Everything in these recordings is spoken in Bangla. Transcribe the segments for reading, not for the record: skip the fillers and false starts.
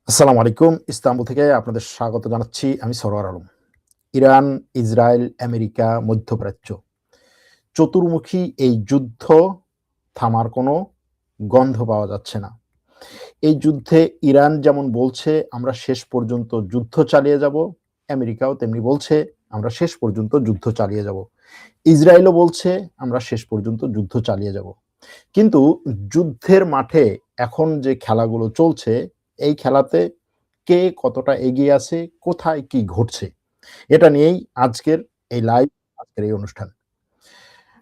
আসসালামু আলাইকুম। ইস্তাম্বুল থেকে আপনাদের স্বাগত জানাচ্ছি। আমি Sarwar Alam. Iran, Israel, America, মধ্যপ্রাচ্য চতুর্মুখী এই যুদ্ধ থামার কোনো গন্ধ পাওয়া যাচ্ছে না। এই যুদ্ধে ইরান যেমন বলছে আমরা শেষ পর্যন্ত যুদ্ধ চালিয়ে যাব, আমেরিকাও তেমনি বলছে আমরা শেষ পর্যন্ত যুদ্ধ চালিয়ে যাব। ইসরায়েলও বলছে আমরা শেষ পর্যন্ত যুদ্ধ চালিয়ে যাব। কিন্তু যুদ্ধের মাঠে এখন যে খেলাগুলো চলছে, এই খেলাতে কে কতটা এগিয়ে আছে, কোথায় কি ঘটছে, এটা নিয়েই আজকের এই লাইভ, আজকের এই অনুষ্ঠান।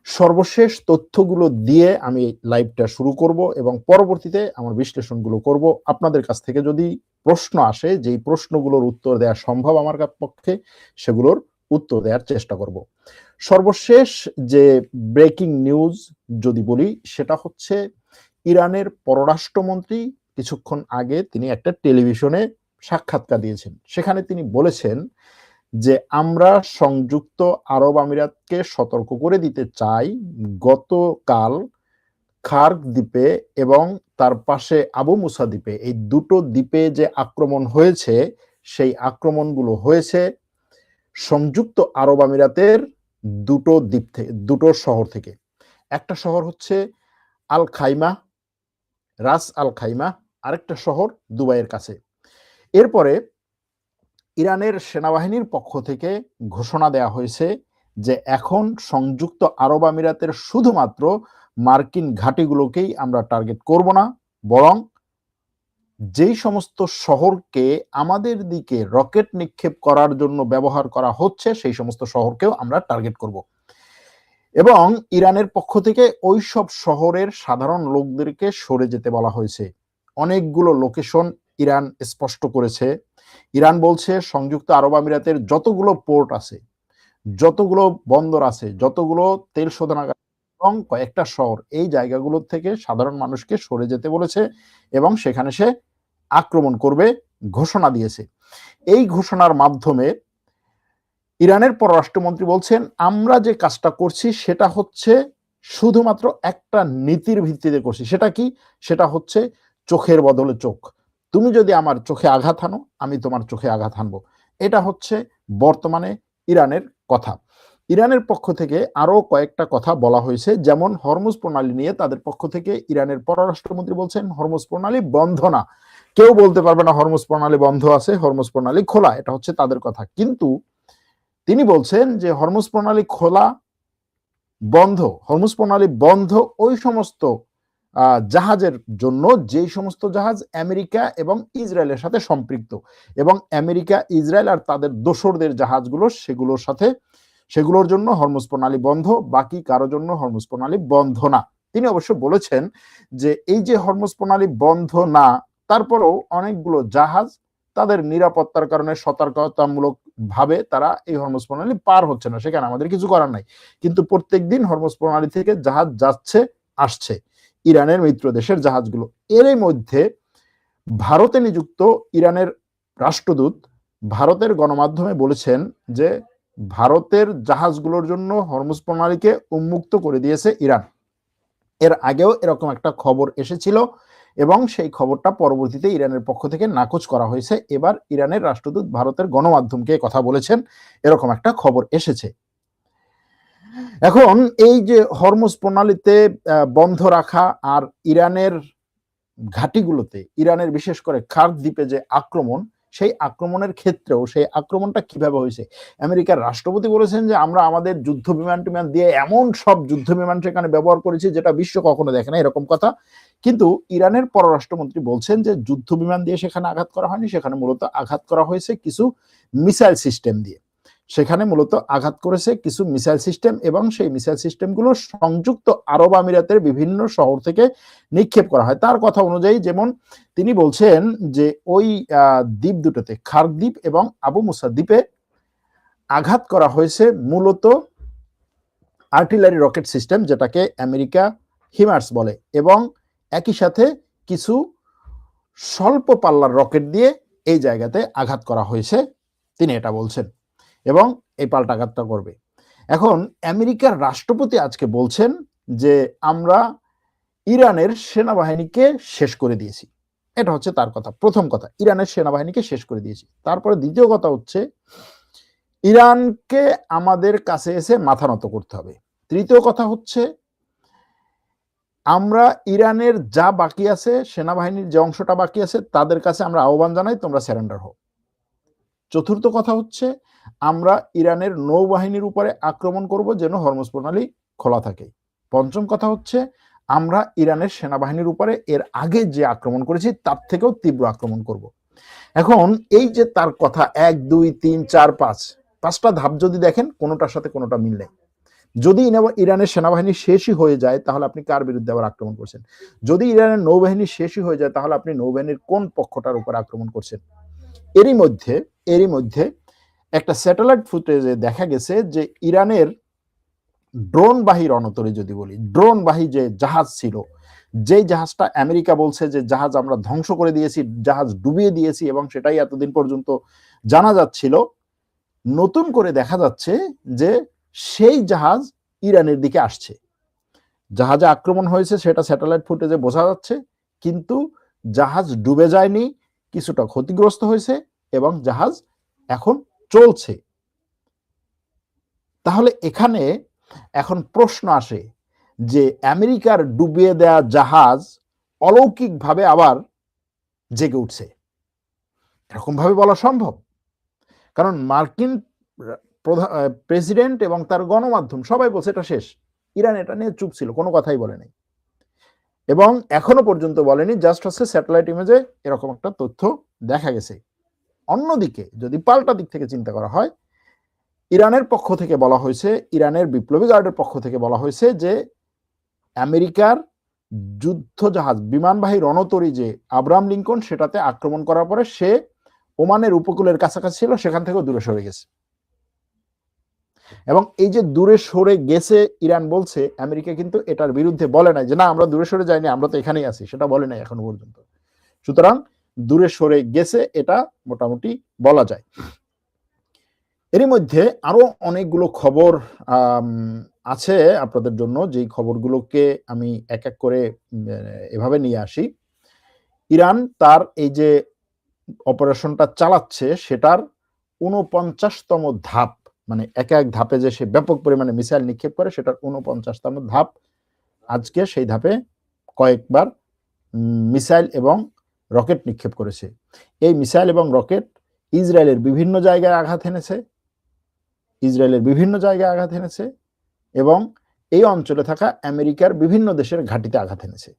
সর্বশেষ তথ্যগুলো দিয়ে আমি লাইভটা শুরু করব এবং পরবর্তীতে আমার বিশ্লেষণগুলো করব। আপনাদের কাছ থেকে যদি প্রশ্ন আসে, যেই প্রশ্নগুলোর উত্তর দেওয়া সম্ভব আমার পক্ষে, সেগুলোর উত্তর দেওয়ার চেষ্টা করব। সর্বশেষ যে ব্রেকিং নিউজ যদি বলি, সেটা হচ্ছে ইরানের পররাষ্ট্রমন্ত্রী কিছুক্ষণ আগে তিনি একটা টেলিভিশনে সাক্ষাৎকার দিয়েছেন। সেখানে তিনি বলেছেন যে আমরা সংযুক্ত আরব আমিরাতকে সতর্ক করে দিতে চাই, গতকাল খার্ক দ্বীপে এবং তার পাশে আবু মুসা দ্বীপে, এই দুটো দ্বীপে যে আক্রমণ হয়েছে, সেই আক্রমণগুলো হয়েছে সংযুক্ত আরব আমিরাতের দুটো দ্বীপ থেকে, দুটো শহর থেকে। একটা শহর হচ্ছে আল খাইমা, রাস আল খাইমা, আরেকটা শহর দুবাইয়ের কাছে। এরপরে ইরানের সেনাবাহিনীর পক্ষ থেকে ঘোষণা দেওয়া হয়েছে যে এখন সংযুক্ত আরব আমিরাতের শুধুমাত্র মার্কিন ঘাঁটিগুলোকেই আমরা টার্গেট করব না, বরং যেই সমস্ত শহরকে আমাদের দিকে রকেট নিক্ষেপ করার জন্য ব্যবহার করা হচ্ছে, সেই সমস্ত শহরকেও আমরা টার্গেট করব। এবং ইরানের পক্ষ থেকে ওই সব শহরের সাধারণ লোকদেরকে সরে যেতে বলা হয়েছে। অনেকগুলো লোকেশন ইরান স্পষ্ট করেছে। ইরান বলছে সংযুক্ত আরব আমিরাতের যতগুলো পোর্ট আছে, যতগুলো বন্দর আছে, যতগুলো তেল শোধনাগার এবং কয়েকটা শহর, এই জায়গাগুলো থেকে সাধারণ মানুষকে সরে যেতে বলেছে এবং সেখানে সে আক্রমণ করবে ঘোষণা দিয়েছে। এই ঘোষণার মাধ্যমে ইরানের পররাষ্ট্রমন্ত্রী বলছেন আমরা যে কাজটা করছি সেটা হচ্ছে শুধুমাত্র একটা নীতির ভিত্তিতে করছি। সেটা কি? সেটা হচ্ছে চোখের বদলে চোখ। তুমি যদি আমার চোখে আঘাত হানো, আমি তোমার চোখে আঘাত হানবো। এটা হচ্ছে বর্তমানে ইরানের কথা। ইরানের পক্ষ থেকে আরো কয়েকটা কথা বলা হয়েছে, যেমন হরমুজ প্রণালী নিয়ে তাদের পক্ষ থেকে ইরানের পররাষ্ট্রমন্ত্রী বলছেন হরমুজ প্রণালী বন্ধ না। কেউ বলতে পারবে না হরমুজ প্রণালী বন্ধ আছে, হরমুজ প্রণালী খোলা, এটা হচ্ছে তাদের কথা। কিন্তু তিনি বলছেন যে হরমুজ প্রণালী খোলা বন্ধ, হরমুজ প্রণালী বন্ধ ওই সমস্ত জাহাজের জন্য যেই সমস্ত জাহাজ আমেরিকা এবং ইসরায়েলের সাথে সম্পৃক্ত, এবং আমেরিকা, ইসরায়েল আর তাদের দোসরদের জাহাজগুলো সেগুলোর জন্য হরমুজ প্রণালী বন্ধ, বাকি কারোর জন্য হরমুজ প্রণালী বন্ধ না। তিনি অবশ্য বলেছেন যে এই যে হরমুজ প্রণালী বন্ধ না, তারপরেও অনেকগুলো জাহাজ তাদের নিরাপত্তার কারণে সতর্কতামূলক ভাবে তারা এই হরমুজ প্রণালী পার হচ্ছে না, সেখানে আমাদের কিছু করার নাই। কিন্তু প্রত্যেকদিন হরমুজ প্রণালী থেকে জাহাজ যাচ্ছে আসছে, ইরানের মিত্র দেশের জাহাজগুলো। এর মধ্যে ভারতে নিযুক্ত ইরানের রাষ্ট্রদূত ভারতের গণমাধ্যমে বলেছেন যে ভারতের জাহাজগুলোর জন্য হরমুজ প্রণালীকে উন্মুক্ত করে দিয়েছে ইরান। এর আগেও এরকম একটা খবর এসেছিল এবং সেই খবরটা পরবর্তীতে ইরানের পক্ষ থেকে নাকচ করা হয়েছে। এবার ইরানের রাষ্ট্রদূত ভারতের গণমাধ্যমকে কথা বলেছেন, এরকম একটা খবর এসেছে। এখন এই যে হরমুজ প্রণালীতে বন্ধ রাখা আর ইরানের ঘাঁটিগুলোতে, ইরানের বিশেষ করে খার্ক দ্বীপে যে আক্রমণ, সেই আক্রমণের ক্ষেত্রেও সেই আক্রমণটা কিভাবে হয়েছে, আমেরিকার রাষ্ট্রপতি বলেছেন যে আমরা আমাদের যুদ্ধ বিমান টিমান দিয়ে এমন সব যুদ্ধ বিমান সেখানে ব্যবহার করেছি যেটা বিশ্ব কখনো দেখে না, এরকম কথা। কিন্তু ইরানের পররাষ্ট্রমন্ত্রী বলছেন যে যুদ্ধ বিমান দিয়ে সেখানে আঘাত করা হয়নি, সেখানে মূলত আঘাত করা হয়েছে কিছু মিসাইল সিস্টেম দিয়ে। সেখানে মূলত আঘাত করেছে কিছু মিসাইল সিস্টেম এবং সেই মিসাইল সিস্টেমগুলো সংযুক্ত আরব আমিরাতের বিভিন্ন শহর থেকে নিক্ষেপ করা হয়। তার কথা অনুযায়ী যেমন তিনি বলছেন যে ওই দ্বীপ দুটোতে, খার্ক দ্বীপ এবং আবু মুসা দ্বীপে আঘাত করা হয়েছে মূলত আর্টিলারি রকেট সিস্টেম, যেটাকে আমেরিকা হিমার্স বলে, এবং একই সাথে কিছু স্বল্প পাল্লার রকেট দিয়ে এই জায়গাতে আঘাত করা হয়েছে, তিনি এটা বলছেন, এবং এই পাল্টাঘাতটা করবে। এখন আমেরিকার রাষ্ট্রপতি আজকে বলছেন যে আমরা ইরানের সেনাবাহিনীকে শেষ করে দিয়েছি। এটা হচ্ছে তার কথা। প্রথম কথা, ইরানের সেনাবাহিনীকে শেষ করে দিয়েছি। তারপরে দ্বিতীয় কথা হচ্ছে ইরানকে আমাদের কাছে এসে মাথা নত করতে হবে। তৃতীয় কথা হচ্ছে আমরা ইরানের যা বাকি আছে, সেনাবাহিনীর যে অংশটা বাকি আছে তাদের কাছে আমরা আহ্বান জানাই, তোমরা সারেন্ডার হও। চতুর্থ কথা হচ্ছে আমরা ইরানের নৌবাহিনীর উপরে আক্রমণ করব যেন হরমুজ প্রণালী খোলা থাকে। পঞ্চম কথা হচ্ছে আমরা ইরানের সেনাবাহিনীর উপরে এর আগে যে আক্রমণ করেছি তার থেকেও তীব্র আক্রমণ করব। এখন এই যে তার কথা 1 2 3 4 5 পাঁচটা ধাপ যদি দেখেন কোনোটার সাথে কোনোটা মিল নেই। যদি ইরানের সেনাবাহিনী শেষই হয়ে যায় তাহলে আপনি কার বিরুদ্ধে আবার আক্রমণ করছেন? যদি ইরানের নৌবাহিনী শেষই হয়ে যায় তাহলে আপনি নৌবাহিনীর কোন পক্ষটার উপর আক্রমণ করছেন? এরই মধ্যে একটা স্যাটেলাইট ফুটেজে দেখা গেছে যে ইরানের ড্রোনবাহী রণতরী, যদি বলি ড্রোনবাহী যে জাহাজ ছিল, যেই জাহাজটা আমেরিকা বলছে যে জাহাজ আমরা ধ্বংস করে দিয়েছি, জাহাজ ডুবিয়ে দিয়েছি এবং সেটাই এতদিন পর্যন্ত জানা যাচ্ছিল, নতুন করে দেখা যাচ্ছে যে সেই জাহাজ ইরানের দিকে আসছে। জাহাজে আক্রমণ হয়েছে সেটা স্যাটেলাইট ফুটেজে বোঝা যাচ্ছে, কিন্তু জাহাজ ডুবে যায়নি, কিছুটা ক্ষতিগ্রস্ত হয়েছে এবং জাহাজ এখন চলছে। তাহলে এখানে এখন প্রশ্ন আসে যে আমেরিকার ডুবিয়ে দেয়া জাহাজ অলৌকিকভাবে আবার জেগে উঠছে, এরকম ভাবে বলা সম্ভব? কারণ মার্কিন প্রেসিডেন্ট এবং তার গণমাধ্যম সবাই বলছে এটা শেষ। ইরান এটা নিয়ে চুপ ছিল, কোনো কথাই বলে নাই এবং এখনো পর্যন্ত বলেনি, জাস্ট হচ্ছে স্যাটেলাইট ইমেজে এরকম একটা তথ্য দেখা গেছে। অন্যদিকে যদি পাল্টা দিক থেকে চিন্তা করা হয়, ইরানের পক্ষ থেকে বলা হয়েছে, ইরানের বিপ্লবী গার্ডের পক্ষ থেকে বলা হয়েছে যে আমেরিকার যুদ্ধ জাহাজ বিমানবাহী রণতরী যে আব্রাহাম লিঙ্কন সেটাতে আক্রমণ করার পরে সে ওমানের উপকূলের কাছাকাছি ছিল, সেখান থেকেও দূরে সরে গেছে। এবং এই যে দূরে সরে গেছে ইরান বলছে, আমেরিকা কিন্তু এটার বিরুদ্ধে বলে নাই যে না আমরা দূরে সরে যাইনি, আমরা তো এখানেই আছি, সেটা বলে নাই এখনো পর্যন্ত। সুতরাং দূরে সরে গেছে এটা মোটামুটি বলা যায়। এরই মধ্যে আরো অনেকগুলো খবর আছে আপনাদের জন্য, যেই খবরগুলোকে আমি এক এক করে এভাবে নিয়ে আসি। ইরান তার এই যে অপারেশনটা চালাচ্ছে সেটার ৪৯তম ধাপ, মানে এক এক ধাপে যে সে ব্যাপক পরিমাণে মিসাইল নিক্ষেপ করে সেটার ৪৯তম ধাপ আজকে। সেই ধাপে কয়েকবার মিসাইল এবং রকেট নিক্ষেপ করেছে। এই মিসাইল এবং রকেট ইসরায়েলের বিভিন্ন জায়গায় আঘাত এনেছে এবং এই অঞ্চলে থাকা আমেরিকার বিভিন্ন দেশের ঘাঁটিতে আঘাত এনেছে।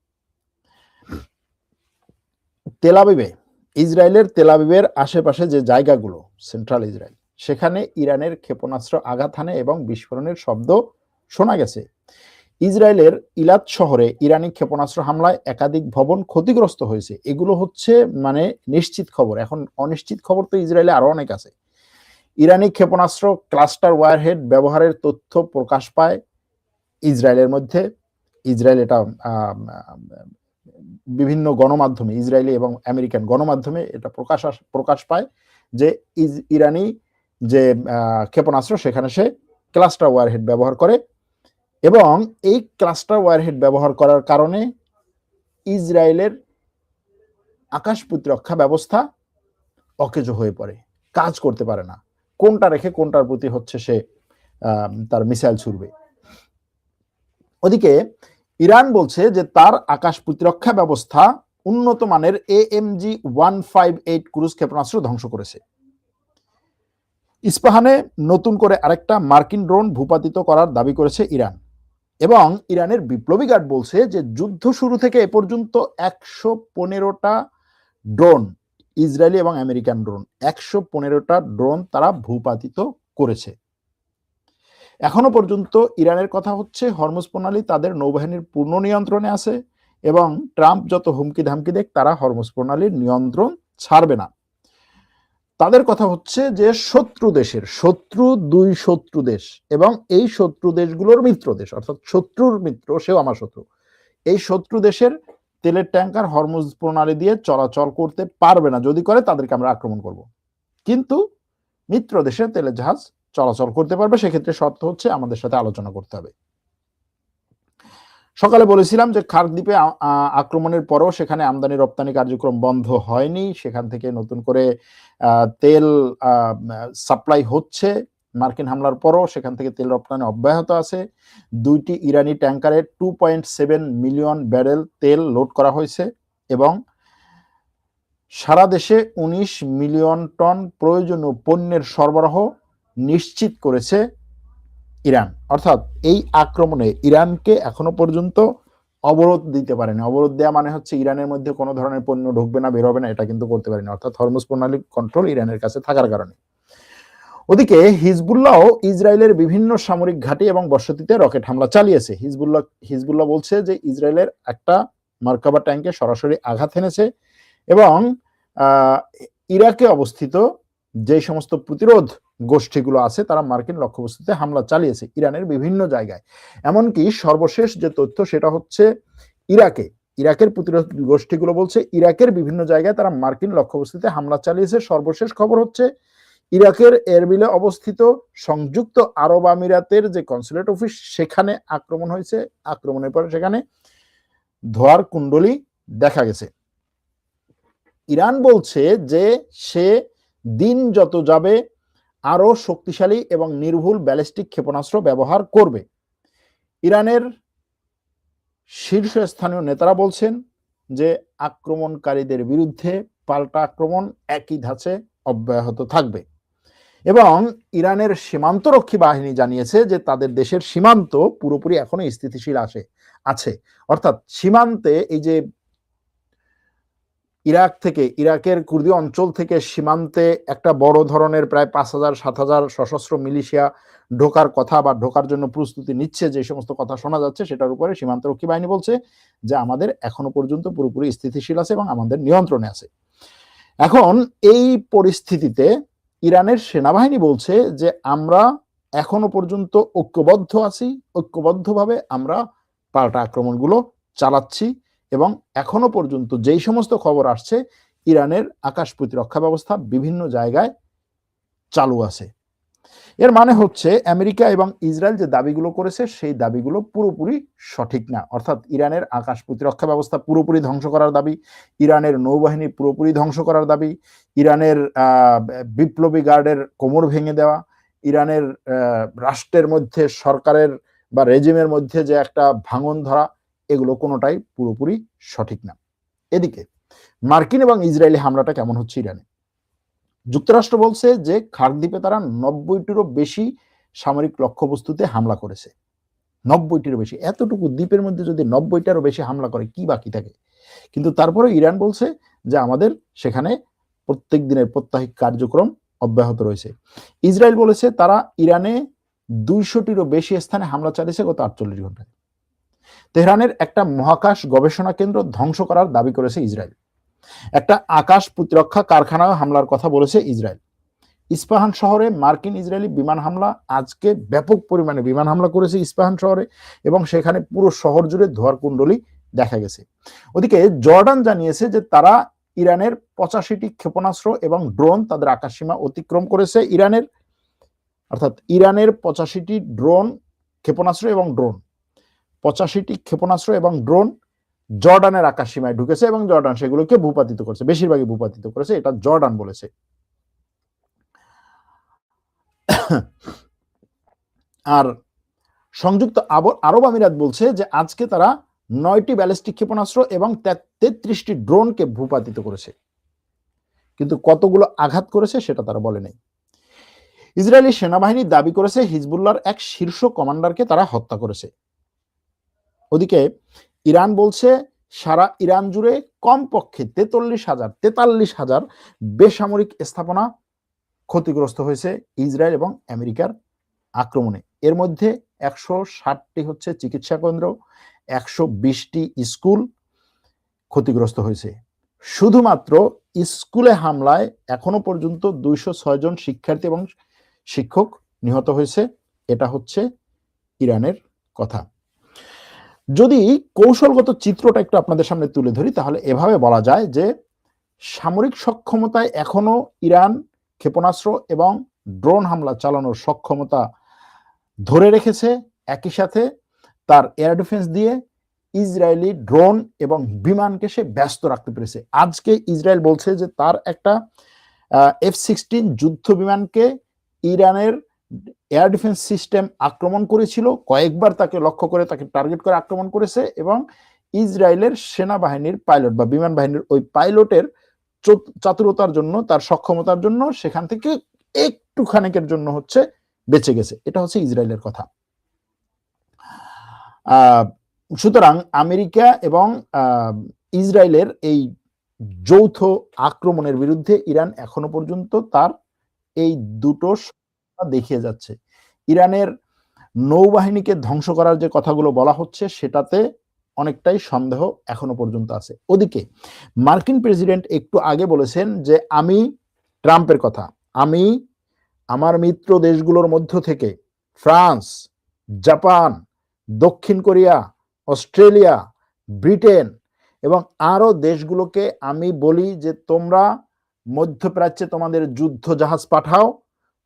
ইসরায়েলের তেলাবিবের আশেপাশে যে জায়গাগুলো সেন্ট্রাল ইসরায়েল, সেখানে ইরানের ক্ষেপণাস্ত্র আঘাত হানে এবং বিস্ফোরণের শব্দ শোনা গেছে। ইসরায়েলের ইলাত শহরে ইরানি ক্ষেপণাস্ত্র হামলায় একাধিক ভবন ক্ষতিগ্রস্ত হয়েছে। এগুলো হচ্ছে মানে নিশ্চিত খবর। এখন অনিশ্চিত খবর তো ইসরায়েলে আরো অনেক আছে। ইরানি ক্ষেপণাস্ত্র ক্লাস্টার ওয়ারহেড ব্যবহারের তথ্য প্রকাশ পায় ইসরায়েলের মধ্যে। ইসরায়েল এটা বিভিন্ন গণমাধ্যমে, ইসরায়েলি এবং আমেরিকান গণমাধ্যমে এটা প্রকাশ পায় যে ইরানি যে ক্ষেপণাস্ত্র সেখানে সে ক্লাস্টার ওয়ারহেড ব্যবহার করে এবং এই ক্লাস্টার ওয়ারহেড ব্যবহার করার কারণে ইসরায়েলের আকাশ প্রতিরক্ষা ব্যবস্থা অকেজো হয়ে পড়ে, কাজ করতে পারে না। কোনটা রেখে কোনটার প্রতি হচ্ছে সে তার মিসাইল ছুড়বে। ওদিকে ইরান বলছে যে তার আকাশ প্রতিরক্ষা ব্যবস্থা উন্নত মানের AMG 158 ক্রুজ ক্ষেপণাস্ত্র ধ্বংস করেছে। ইস্পাহানে নতুন করে আরেকটা মার্কিন ড্রোন ভূপাতিত করার দাবি করেছে ইরান এবং ইরানের বিপ্লবী গার্ড বলছে যে যুদ্ধ শুরু থেকে এ পর্যন্ত 115টা ড্রোন, ইসরায়েলি এবং আমেরিকান ড্রোন, 115টা ড্রোন তারা ভূপাতিত করেছে। এখনো পর্যন্ত ইরানের কথা হচ্ছে হরমুজ প্রণালী তাদের নৌবাহিনীর পূর্ণ নিয়ন্ত্রণে আছে এবং ট্রাম্প যত হুমকি ধামকি দেখ তারা হরমুজ প্রণালীর নিয়ন্ত্রণ ছাড়বে না। তাদের কথা হচ্ছে যে দুই শত্রু দেশ এবং এই শত্রু দেশগুলোর মিত্র দেশ, অর্থাৎ শত্রুর মিত্র সেও আমার শত্রু, এই শত্রু দেশের তেলের ট্যাঙ্কার হরমুজ প্রণালী দিয়ে চলাচল করতে পারবে না। যদি করে তাদেরকে আমরা আক্রমণ করব, কিন্তু মিত্র দেশের তেলের জাহাজ চলাচল করতে পারবে। সেক্ষেত্রে শর্ত হচ্ছে আমাদের সাথে আলোচনা করতে হবে। সকালে বলেছিলাম যে খার্ক দ্বীপে আক্রমণের পরও সেখানে আমদানি রপ্তানি কার্যক্রম বন্ধ হয়নি, সেখান থেকে নতুন করে তেল সাপ্লাই হচ্ছে। মার্কিন হামলার পরও সেখান থেকে তেল রপ্তানি অব্যাহত আছে। 2টি ইরানি ট্যাঙ্কারে 2.7 মিলিয়ন ব্যারেল তেল লোড করা হয়েছে এবং সারা দেশে 19 মিলিয়ন টন প্রয়োজনীয় পণ্যের সরবরাহ নিশ্চিত করেছে ইরান। অর্থাৎ এই আক্রমণে ইরানকে এখনো পর্যন্ত অবরোধ দিতে পারেনি। অবরোধ দেওয়া মানে হচ্ছে ইরানের মধ্যে কোনো ধরনের পণ্য ঢুকবে না, বের হবে না, এটা কিন্তু করতে পারেনি। অর্থাৎ হরমুজ প্রণালী কন্ট্রোল ইরানের কাছে থাকার কারণে। ওদিকে হিজবুল্লাহও ইসরায়েলের বিভিন্ন সামরিক ঘাঁটি এবং বসতিতে রকেট হামলা চালিয়েছে। হিজবুল্লাহ বলছে যে ইসরায়েলের একটা মার্কাবা ট্যাঙ্কে সরাসরি আঘাত এনেছে এবং ইরাকে অবস্থিত যে সমস্ত প্রতিরোধ গোষ্ঠীগুলো আছে তারা মার্কিন লক্ষ্যবস্তুতে হামলা চালিয়েছে ইরানের বিভিন্ন জায়গায়। এমনকি সর্বশেষ যে তথ্য সেটা হচ্ছে ইরাকের প্রতিরোধ গোষ্ঠীগুলো বলছে ইরাকের বিভিন্ন জায়গায় তারা মার্কিন লক্ষ্যবস্তুতে হামলা চালিয়েছে। সর্বশেষ খবর হচ্ছে ইরাকের এরবিলে অবস্থিত সংযুক্ত আরব আমিরাতের যে কনসুলেট অফিস সেখানে আক্রমণ হয়েছে। আক্রমণের পরে সেখানে ধোঁয়ার কুণ্ডলী দেখা গেছে। ইরান বলছে যে সে দিন যত যাবে আরো শক্তিশালী এবং নির্ভুল ব্যালিস্টিক ক্ষেপণাস্ত্র ব্যবহার করবে। ইরানের শীর্ষস্থানীয় নেতারা বলছেন যে আক্রমণকারীদের বিরুদ্ধে পাল্টা আক্রমণ একই ধাঁচে অব্যাহত থাকবে এবং ইরানের সীমান্তরক্ষী বাহিনী জানিয়েছে যে তাদের দেশের সীমান্ত পুরোপুরি এখনো স্থিতিশীল আছে। অর্থাৎ সীমান্তে এই যে ইরাকের কুর্দি অঞ্চল থেকে সীমান্তে একটা বড় ধরনের প্রায় 5,000-7,000 সশস্ত্র মিলিশিয়া ঢোকার কথা বা ঢোকার জন্য প্রস্তুতি নিচ্ছে, যে সমস্ত কথা শোনা যাচ্ছে সেটার উপরে সীমান্তরক্ষী বাহিনী বলছে যে আমাদের এখনো পর্যন্ত পুরোপুরি স্থিতিশীল আছে এবং আমাদের নিয়ন্ত্রণে আছে। এখন এই পরিস্থিতিতে ইরানের সেনাবাহিনী বলছে যে আমরা এখনো পর্যন্ত ঐক্যবদ্ধভাবে আমরা পাল্টা আক্রমণগুলো চালাচ্ছি এবং এখনো পর্যন্ত যেই সমস্ত খবর আসছে ইরানের আকাশ প্রতিরক্ষা ব্যবস্থা বিভিন্ন জায়গায় চালু আছে। এর মানে হচ্ছে আমেরিকা এবং ইসরায়েল যে দাবিগুলো করেছে সেই দাবিগুলো পুরোপুরি সঠিক না। অর্থাৎ ইরানের আকাশ প্রতিরক্ষা ব্যবস্থা পুরোপুরি ধ্বংস করার দাবি, ইরানের নৌবাহিনী পুরোপুরি ধ্বংস করার দাবি, ইরানের বিপ্লবী গার্ডের কোমর ভেঙে দেওয়া, ইরানের রাষ্ট্রের মধ্যে সরকারের বা রেজিমের মধ্যে যে একটা ভাঙন ধরা, এগুলো কোনোটাই পুরোপুরি সঠিক না। এদিকে মার্কিন এবং ইসরায়েলি হামলাটা কেমন হচ্ছে ইরানে? যুক্তরাষ্ট্র বলছে যে খার্ক দ্বীপে তারা 90টিরও বেশি সামরিক লক্ষ্যবস্তুতে হামলা করেছে। 90টিরও বেশি। এতটুকু দ্বীপের মধ্যে যদি 90টারও বেশি হামলা করে কি বাকি থাকে? কিন্তু তারপরে ইরান বলছে যে আমাদের সেখানে প্রত্যেক দিনের প্রত্যাহিক কার্যক্রম অব্যাহত রয়েছে। ইসরায়েল বলেছে তারা ইরানে 200টিরও বেশি স্থানে হামলা চালিয়েছে গত 48 ঘন্টায়। তেহরানের একটা মহাকাশ গবেষণা কেন্দ্র ধ্বংস করার দাবি করেছে ইসরায়েল। একটা আকাশ প্রতিরক্ষা কারখানায় হামলার কথা বলেছে ইসরায়েল। ইস্পাহান শহরে মার্কিন ইসরায়েলি বিমান হামলা, আজকে ব্যাপক পরিমাণে বিমান হামলা করেছে ইস্পাহান শহরে এবং সেখানে পুরো শহর জুড়ে ধোঁয়ার কুণ্ডলী দেখা গেছে। ওদিকে জর্ডান জানিয়েছে যে তারা ইরানের 85টি ক্ষেপণাস্ত্র এবং ড্রোন তাদের আকাশসীমা অতিক্রম করেছে। ইরানের 85টি ক্ষেপণাস্ত্র এবং ড্রোন জর্ডানের আকাশসীমায় ঢুকেছে এবং জর্ডান সেগুলোকে ভূপাতিত করেছে, বেশিরভাগই ভূপাতিত করেছে, এটা জর্ডান বলেছে। আর সংযুক্ত আরব আমিরাত বলছে যে আজকে তারা 9টি ব্যালিস্টিক ক্ষেপণাস্ত্র এবং 33টি ড্রোনকে ভূপাতিত করেছে, কিন্তু কতগুলো আঘাত করেছে সেটা তারা বলে নাই। ইসরায়েলি সেনাবাহিনী দাবি করেছে হিজবুল্লাহর এক শীর্ষ কমান্ডারকে তারা হত্যা করেছে। ওদিকে ইরান বলছে সারা ইরান জুড়ে কমপক্ষে 43,000 বেসামরিক স্থাপনা ক্ষতিগ্রস্ত হয়েছে ইসরায়েল এবং আমেরিকার আক্রমণে। এর মধ্যে 160টি হচ্ছে চিকিৎসা কেন্দ্র, 120টি স্কুল ক্ষতিগ্রস্ত হয়েছে। শুধুমাত্র স্কুলে হামলায় এখনো পর্যন্ত 206 জন শিক্ষার্থী এবং শিক্ষক নিহত হয়েছে। এটা হচ্ছে ইরানের কথা। যদি কৌশলগত চিত্রটা একটু আপনাদের সামনে তুলে ধরি তাহলে এভাবে বলা যায় যে সামরিক সক্ষমতায় এখনো ইরান ক্ষেপণাস্ত্র এবং ড্রোন হামলা চালানোর সক্ষমতা ধরে রেখেছে, একই সাথে তার এয়ার ডিফেন্স দিয়ে ইসরায়েলি ড্রোন এবং বিমানকে সে ব্যস্ত রাখতে পেরেছে। আজকে ইসরায়েল বলছে যে তার একটা F-16 যুদ্ধ বিমানকে ইরানের এয়ার ডিফেন্স সিস্টেম আক্রমণ করেছিল, কয়েকবার তাকে লক্ষ্য করে তাকে টার্গেট করে আক্রমণ করেছে, এবং ইসরায়েলের সেনাবাহিনীর পাইলট বা বিমান বাহিনীর ওই পাইলটের চাতুরতার জন্য, তার সক্ষমতার জন্য সেখান থেকে একটু খানিকের জন্য হচ্ছে বেঁচে গেছে। এটা হচ্ছে ইসরায়েলের কথা। সুতরাং আমেরিকা এবং ইসরায়েলের এই যৌথ আক্রমণের বিরুদ্ধে ইরান এখনো পর্যন্ত তার এই দুটো দেখিয়ে যাচ্ছে। ইরানের নৌবাহিনীকে ধ্বংস করার যে কথাগুলো বলা হচ্ছে সেটাতে অনেকটাই সন্দেহ এখনো পর্যন্ত আছে। ওদিকে মার্কিন প্রেসিডেন্ট একটু আগে বলেছেন যে আমি, ট্রাম্পের কথা, আমি আমার মিত্র দেশগুলোর মধ্য থেকে ফ্রান্স, জাপান, দক্ষিণ কোরিয়া, অস্ট্রেলিয়া, ব্রিটেন এবং আরো দেশগুলোকে আমি বলি যে তোমরা মধ্যপ্রাচ্যে তোমাদের যুদ্ধ জাহাজ পাঠাও,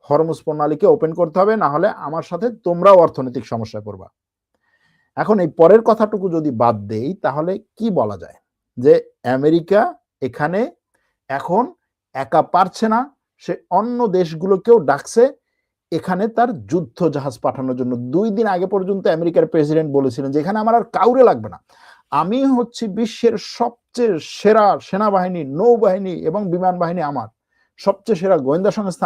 হরমুজ প্রণালীকে ওপেন করতে হবে, না হলে আমার সাথে তোমরাও অর্থনৈতিক সমস্যায় পড়বা। এখন এই পরের কথাটুকু যদি বাদ দেই তাহলে কি বলা যায়, যে আমেরিকা এখানে এখন একা পারছে না, সে অন্য দেশগুলোকেও ডাকছে এখানে তার যুদ্ধ জাহাজ পাঠানোর জন্য। 2 দিন আগে পর্যন্ত আমেরিকার প্রেসিডেন্ট বলেছিলেন যে এখানে আমার আর কাউরে লাগবে না, আমি হচ্ছি বিশ্বের সবচেয়ে সেরা সেনাবাহিনী, নৌবাহিনী এবং বিমান বাহিনী আমার, সবচেয়ে সেরা গোয়েন্দা সংস্থা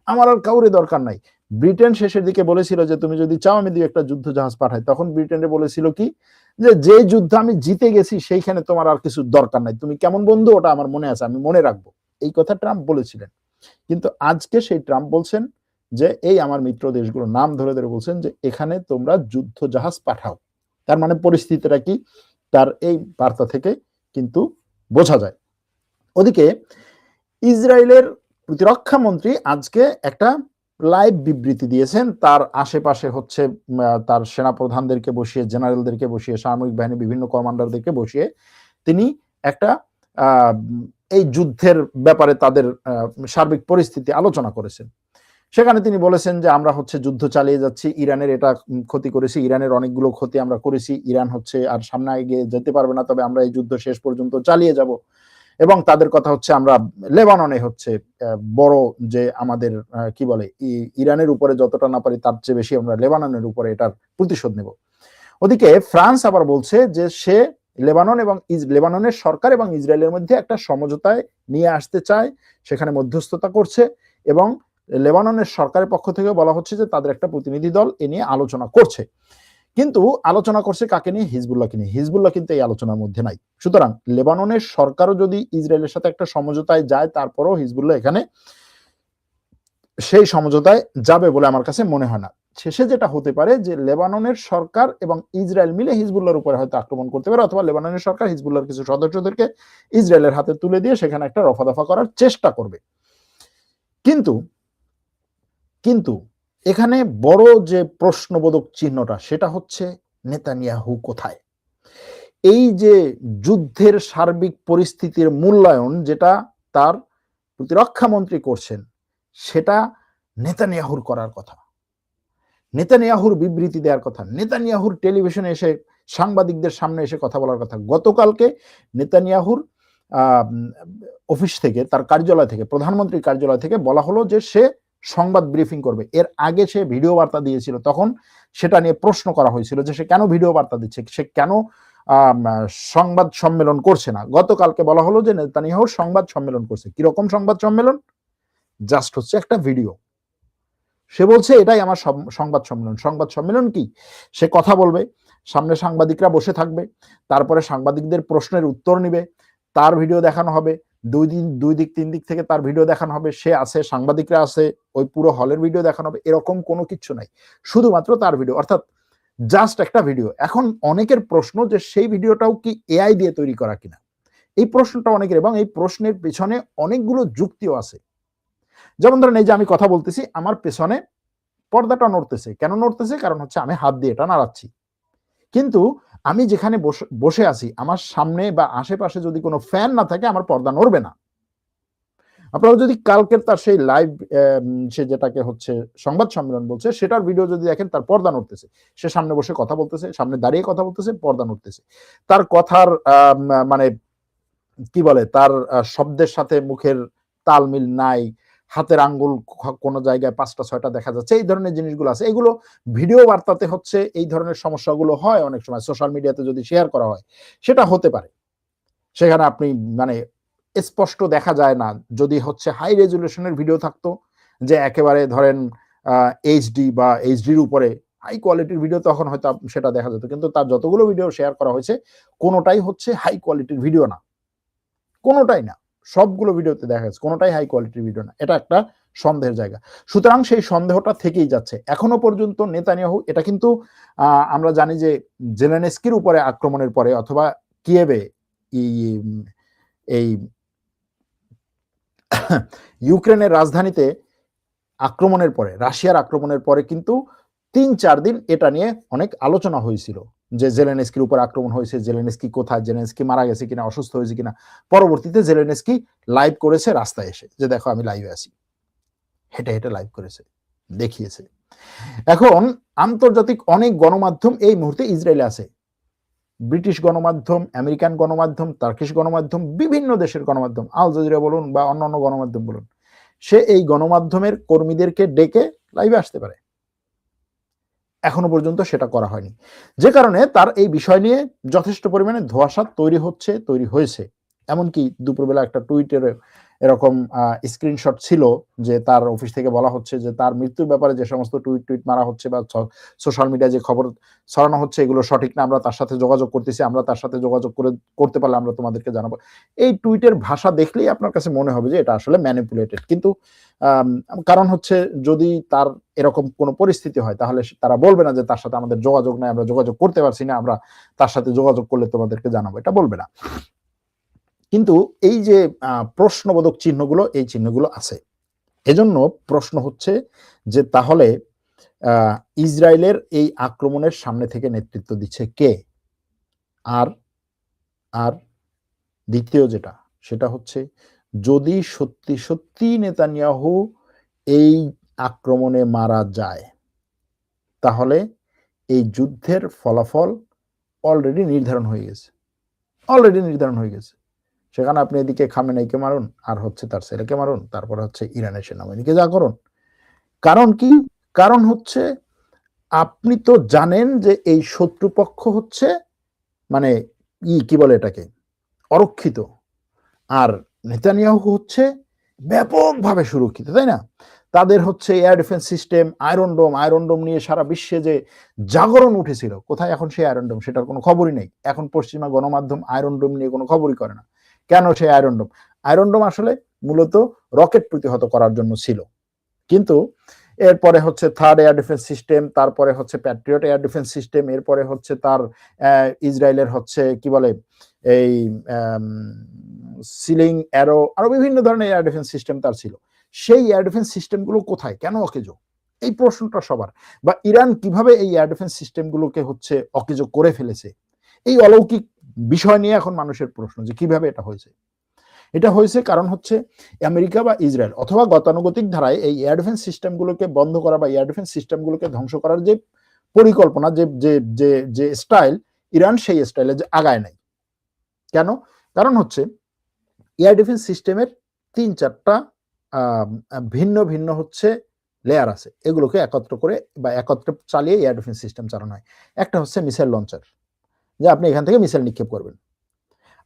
আমার আর কাউরে দরকার নাই। ব্রিটেন শেষের দিকে বলেছিল যে তুমি যদি চাও আমি দুই একটা যুদ্ধ জাহাজ পাঠাই, তখন ব্রিটেনে বলেছিল কি যে যুদ্ধ আমি জিতে গেছি সেইখানে তোমার আর কিছু দরকার নাই, তুমি কেমন বন্ধু ওটা আমার মনে আছে, আমি মনে রাখবো। এই কথা ট্রাম্প বলেছিলেন। কিন্তু আজকে সেই ট্রাম্প বলছেন যে এই আমার মিত্র দেশগুলোর নাম ধরে ধরে বলছেন যে এখানে তোমরা যুদ্ধ জাহাজ পাঠাও। তার মানে পরিস্থিতিটা কি, তার এই বার্তা থেকে কিন্তু বোঝা যায়। ওদিকে ইসরায়েলের প্রতিরক্ষা মন্ত্রী আজকে একটা লাইভ বিবৃতি দিয়েছেন। তার আশেপাশে হচ্ছে তার সেনা প্রধানদেরকে বসিয়ে, জেনারেলদেরকে বসিয়ে, সামরিক বাহিনী বিভিন্ন কমান্ডারদেরকে বসিয়ে তিনি একটা এই যুদ্ধের ব্যাপারে তাদের সার্বিক পরিস্থিতি আলোচনা করেছেন। সেখানে তিনি বলেছেন যে আমরা হচ্ছে যুদ্ধ চালিয়ে যাচ্ছি, ইরানের এটা ক্ষতি করেছি, ইরানের অনেকগুলো ক্ষতি আমরা করেছি, ইরান হচ্ছে আর সামনে এগিয়ে যেতে পারবে না, তবে আমরা এই যুদ্ধ শেষ পর্যন্ত চালিয়ে যাব। এবং তাদের কথা হচ্ছে আমরা লেবাননে হচ্ছে বড় যে আমাদের কি বলে ইরানের উপরে যতটা না পারি তার চেয়ে বেশি আমরা লেবাননের উপরে এটার প্রতিশোধ নেব। ওদিকে ফ্রান্স আবার বলছে যে সে লেবাননের সরকার এবং ইসরায়েলের মধ্যে একটা সমঝোতায় নিয়ে আসতে চায়, সেখানে মধ্যস্থতা করছে, এবং লেবাননের সরকারের পক্ষ থেকে বলা হচ্ছে যে তাদের একটা প্রতিনিধি দল এ নিয়ে আলোচনা করছে। কিন্তু আলোচনা করছে কাকে নিয়ে? হিজবুল্লাহকে নিয়ে। হিজবুল্লাহ কিন্তু এই আলোচনার মধ্যে নাই। সুতরাং লেবাননের সরকারও যদি ইসরায়েলের সাথে একটা সমঝোতায় যায়, তারপরেও হিজবুল্লাহ এখানে সেই সমঝোতায় যাবে বলে আমার কাছে মনে হয় না। শেষে যেটা হতে পারে যে লেবাননের সরকার এবং ইসরায়েল মিলে হিজবুল্লাহর উপরে হয়তো আক্রমণ করতে পারে, অথবা লেবাননের সরকার হিজবুল্লাহর কিছু সদস্যদেরকে ইসরায়েলের হাতে তুলে দিয়ে সেখানে একটা রফাদফা করার চেষ্টা করবে। কিন্তু এখানে বড় যে প্রশ্নবোধক চিহ্নটা সেটা হচ্ছে নেতানিয়াহু কোথায়? এই যে যুদ্ধের সার্বিক পরিস্থিতির মূল্যায়ন যেটা তার প্রতিরক্ষা মন্ত্রী করছেন, সেটা নেতানিয়াহুর করার কথা, নেতানিয়াহুর বিবৃতি দেওয়ার কথা, নেতানিয়াহুর টেলিভিশনে এসে সাংবাদিকদের সামনে এসে কথা বলার কথা। গতকালকে নেতানিয়াহুর অফিস থেকে, তার কার্যালয় থেকে, প্রধানমন্ত্রীর কার্যালয় থেকে বলা হলো যে সে সংবাদ ব্রিফিং করবে। এর আগে সে ভিডিও বার্তা দিয়েছিল, তখন সেটা নিয়ে প্রশ্ন করা হয়েছিল যে সে কেন ভিডিও বার্তা দিচ্ছে, সে কেন সংবাদ সম্মেলন করছে না। গতকালকে বলা হলো যে নেতানিয়াহু সংবাদ সম্মেলন করছে। কিরকম সংবাদ সম্মেলন? জাস্ট হচ্ছে একটা ভিডিও। সে বলছে এটাই আমার সংবাদ সম্মেলন। সংবাদ সম্মেলন কি? সে কথা বলবে, সামনে সাংবাদিকরা বসে থাকবে, তারপরে সাংবাদিকদের প্রশ্নের উত্তর নিবে, তার ভিডিও দেখানো হবে, দুই দিক তিন দিক থেকে তার ভিডিও দেখানো হবে, সে আছে, সাংবাদিকরা আছে, ওই পুরো হলের ভিডিও দেখানো হবে, এরকম কোনো কিছু নাই, শুধুমাত্র তার ভিডিও, অর্থাৎ জাস্ট একটা ভিডিও। এখন অনেকের প্রশ্ন যে সেই ভিডিওটাও কি এআই দিয়ে তৈরি করা কিনা, এই প্রশ্নটা অনেকের, এবং এই প্রশ্নের পেছনে অনেকগুলো যুক্তিও আছে। যেমন ধরেন এই যে আমি কথা বলতেছি, আমার পেছনে পর্দাটা নড়তেছে, কেন নড়তেছে? কারণ হচ্ছে আমি হাত দিয়ে এটা নাড়াচ্ছি। কিন্তু আমি যেখানে বসে আছি, আমার সামনে বা আশেপাশে যদি কোনো ফ্যান না থাকে আমার পর্দা নড়বে না। আপনারা যদি কালকের তার সেই লাইভ সে যেটাকে হচ্ছে সংবাদ সম্মেলন বলছে সেটার ভিডিও যদি দেখেন, তার পর্দা নড়তেছে, সে সামনে বসে কথা বলতেছে, সামনে দাঁড়িয়ে কথা বলতেছে, পর্দা নড়তেছে, তার কথার মানে কি বলে তার শব্দের সাথে মুখের তাল মিল নাই, হাতের আঙ্গুল কোনো জায়গায় 5টা 6টা দেখা যাচ্ছে, এই ধরনের জিনিসগুলো আছে। এগুলো ভিডিও বার্তাতে হচ্ছে এই ধরনের সমস্যাগুলো হয় অনেক সময়, সোশ্যাল মিডিয়াতে যদি শেয়ার করা হয় সেটা হতে পারে, সেখানে আপনি মানে স্পষ্ট দেখা যায় না। যদি হচ্ছে হাই রেজুলেশনের ভিডিও থাকতো, যে একেবারে ধরেন এইচডি বা এইচডির উপরে হাই কোয়ালিটির ভিডিও, তখন হয়তো সেটা দেখা যেত, কিন্তু তার যতগুলো ভিডিও শেয়ার করা হয়েছে কোনোটাই হচ্ছে হাই কোয়ালিটির ভিডিও না, কোনোটাই না, সবগুলো ভিডিওতে দেখা যাচ্ছে কোনোটাই হাই কোয়ালিটির ভিডিও না। এটা একটা সন্দেহের জায়গা। সুতরাং সেই সন্দেহটা থেকেই যাচ্ছে এখনো পর্যন্ত। নেতানিয়াহু এটা কিন্তু আমরা জানি যে জেলেনস্কির উপরে আক্রমণের পরে অথবা কিয়েভে এই ইউক্রেনের রাজধানীতে আক্রমণের পরে, রাশিয়ার আক্রমণের পরে কিন্তু 3-4 দিন এটা নিয়ে অনেক আলোচনা হয়েছিল যে জেলেনস্কির উপর আক্রমণ হয়েছে, জেলেনস্কি কোথায়, জেলেনস্কি মারা গেছে কিনা, অসুস্থ হয়েছে কিনা। পরবর্তীতে জেলেনস্কি লাইভ করেছে রাস্তায় এসে, যে দেখো আমি লাইভে আছি, হেঁটে হেঁটে লাইভ করেছে, দেখিয়েছে। এখন আন্তর্জাতিক অনেক গণমাধ্যম এই মুহূর্তে ইসরায়েলে আছে, ব্রিটিশ গণমাধ্যম, আমেরিকান গণমাধ্যম, টার্কিশ গণমাধ্যম, বিভিন্ন দেশের গণমাধ্যম, আল জাজিরা বলুন বা অন্যান্য গণমাধ্যম বলুন, সে এই গণমাধ্যমের কর্মীদেরকে ডেকে লাইভে আসতে পারে। এখনো পর্যন্ত সেটা করা হয়নি, যে কারণে তার এই বিষয় নিয়ে যথেষ্ট পরিমাণে ধোঁয়াশা তৈরি হয়েছে। এমনকি দুপুরবেলা একটা টুইটের এরকম স্ক্রিনশট ছিল যে তার অফিস থেকে বলা হচ্ছে যে তার মৃত্যুর ব্যাপারে যে সমস্ত টুইট মারা হচ্ছে বা সোশ্যাল মিডিয়ায় যে খবর ছড়ানো হচ্ছে এগুলো সঠিক না, আমরা তার সাথে যোগাযোগ করতেছি, আমরা তার সাথে যোগাযোগ করতে পারলে আমরা তোমাদেরকে জানাবো। এই টুইটের ভাষা দেখলেই আপনার কাছে মনে হবে যে এটা আসলে ম্যানিপুলেটেড, কিন্তু কারণ হচ্ছে যদি তার এরকম কোনো পরিস্থিতি হয় তাহলে তারা বলবে না যে তার সাথে আমাদের যোগাযোগ নাই, আমরা যোগাযোগ করতে পারছি না, আমরা তার সাথে যোগাযোগ করলে তোমাদেরকে জানাবো, এটা বলবে না। কিন্তু এই যে প্রশ্নবোধক চিহ্নগুলো, এই চিহ্নগুলো আছে। এজন্য প্রশ্ন হচ্ছে যে তাহলে ইসরায়েলের এই আক্রমণের সামনে থেকে নেতৃত্ব দিচ্ছে কে? আর আর দ্বিতীয় যেটা, সেটা হচ্ছে যদি সত্যি সত্যি নেতানিয়াহু এই আক্রমণে মারা যায় তাহলে এই যুদ্ধের ফলাফল অলরেডি নির্ধারণ হয়ে গেছে। সেখানে আপনি এদিকে খামেনেইকে মারুন, আর হচ্ছে তার ছেলেকে মারুন, তারপরে হচ্ছে ইরানের সেনাবাহিনীকে যা করুন। কারণ কি? কারণ হচ্ছে আপনি তো জানেন যে এই শত্রুপক্ষ হচ্ছে মানে কি বলে এটাকে, অরক্ষিত, আর নেতানিয়াহু হচ্ছে ব্যাপকভাবে সুরক্ষিত, তাই না? তাদের হচ্ছে এয়ার ডিফেন্স সিস্টেম, আয়রন ডোম নিয়ে সারা বিশ্বে যে জাগরণ উঠেছিল, কোথায় এখন সেই আয়রন ডোম? সেটার কোনো খবরই নেই। এখন পশ্চিমা গণমাধ্যম আয়রন ডোম নিয়ে কোনো খবরই করে না। কেন সেই আয়রন ডোম আসলে মূলত রকেট প্রতিহত করার জন্য ছিল, কিন্তু এরপরে হচ্ছে থার্ড এয়ার ডিফেন্স সিস্টেম, তারপরে হচ্ছে প্যাট্রিয়ট এয়ার ডিফেন্স সিস্টেম, এরপরে হচ্ছে তার ইসরায়েলের হচ্ছে কি বলে এই সিলিং অ্যারো, আরো বিভিন্ন ধরনের এয়ার ডিফেন্স সিস্টেম তার ছিল। সেই এয়ার ডিফেন্স সিস্টেমগুলো কোথায়, কেন অকেজো? এই প্রশ্নটা সবার। বা ইরান কিভাবে এই এয়ার ডিফেন্স সিস্টেমগুলোকে হচ্ছে অকেজো করে ফেলেছে, এই অলৌকিক বিষয় নিয়ে এখন মানুষের প্রশ্ন যে কিভাবে এটা হয়েছে। এটা হয়েছে কারণ হচ্ছে আমেরিকা বা ইসরায়েল অথবা গতানুগতিক ধারায় এই এয়ার ডিফেন্স সিস্টেমগুলোকে বন্ধ করা বা এয়ার ডিফেন্স সিস্টেমগুলোকে ধ্বংস করার যে পরিকল্পনা, যে স্টাইল, ইরান সেই স্টাইলে যে আগায় নাই। কেন? কারণ হচ্ছে এয়ার ডিফেন্স সিস্টেমের 3-4টা ভিন্ন ভিন্ন হচ্ছে লেয়ার আছে, এগুলোকে একত্র করে বা একত্রে চালিয়ে এয়ার ডিফেন্স সিস্টেম চালানো হয়। একটা হচ্ছে মিসাইল লঞ্চার, যে আপনি এখান থেকে মিসাইল নিক্ষেপ করবেন।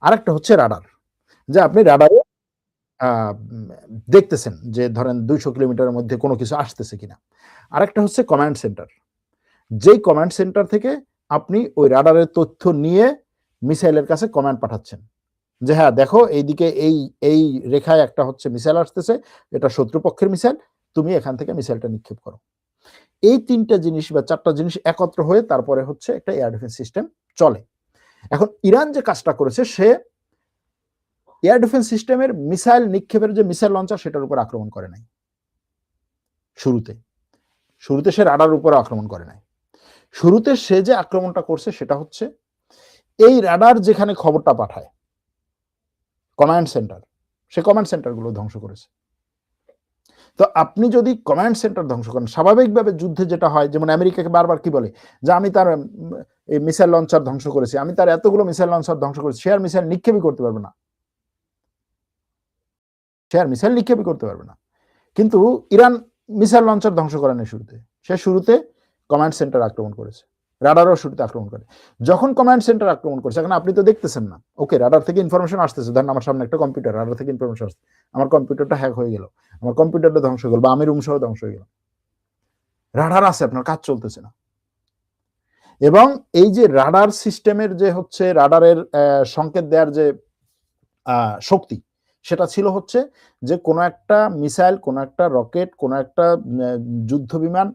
আরেকটা হচ্ছে রাডার, যে আপনি রাডারে দেখতেছেন যে ধরেন 200 কিলোমিটারের মধ্যে কোনো কিছু আসতেছে কিনা। আরেকটা হচ্ছে কমান্ড সেন্টার, যেই কমান্ড সেন্টার থেকে আপনি ওই রাডারের তথ্য নিয়ে মিসাইলের কাছে কমান্ড পাঠাচ্ছেন যে হ্যাঁ দেখো এইদিকে এই রেখায় একটা হচ্ছে মিসাইল আসতেছে, এটা শত্রুপক্ষের মিসাইল, তুমি এখান থেকে মিসাইলটা নিক্ষেপ করো। এই 3টা জিনিস বা 4টা জিনিস একত্র হয়ে তারপরে হচ্ছে একটা এয়ার ডিফেন্স সিস্টেম চলে। এখন ইরান যে কাজটা করেছে, সে এয়ার ডিফেন্স সিস্টেমের মিসাইল নিক্ষেপের যে মিসাইল লঞ্চার সেটার উপর আক্রমণ করে নাই। শুরুতে সে রাডার উপর আক্রমণ করে নাই। শুরুতে সে যে আক্রমণটা করছে সেটা হচ্ছে এই রাডার যেখানে খবরটা পাঠায়, কমান্ড সেন্টার, সে কমান্ড সেন্টারগুলো ধ্বংস করেছে। তো আপনি যদি কমান্ড সেন্টার ধ্বংস করেন, স্বাভাবিকভাবে যুদ্ধে যেটা হয়, যেমন আমেরিকাকে বারবার কি বলে যে আমি তার এই মিসাইল লঞ্চার ধ্বংস করেছি, আমি তার এতগুলো মিসাইল লঞ্চার ধ্বংস করেছি, সে আর মিসাইল নিক্ষেপই করতে পারবে না, সে আর মিসাইল নিক্ষেপই করতে পারবে না। কিন্তু ইরান মিসাইল লঞ্চার ধ্বংস করে না শুরুতে, সে শুরুতে কমান্ড সেন্টার আক্রমণ করেছে, রাডারও শুরুতে আক্রমণ করে। যখন কমান্ড সেন্টার আক্রমণ করেছে, এখন আপনি তো দেখতেছেন না, ওকে রাডার থেকে ইনফরমেশন আসতেছে, ধরেন আমার সামনে একটা কম্পিউটার, রাডার থেকে ইনফরমেশন আসছে, আমার কম্পিউটারটা হ্যাক হয়ে গেল, আমার কম্পিউটারটা ধ্বংস হয়ে গেল, বা আমি রুম সহ ধ্বংস হয়ে গেল, রাডার আছে, আপনার কাজ চলতেছে না। এবং এই যে রাডার সিস্টেমের যে হচ্ছে রাডারের সংকেত দেওয়ার যে শক্তি, সেটা ছিল হচ্ছে যে কোনো একটা মিসাইল, কোনো একটা রকেট, কোনো একটা যুদ্ধ বিমান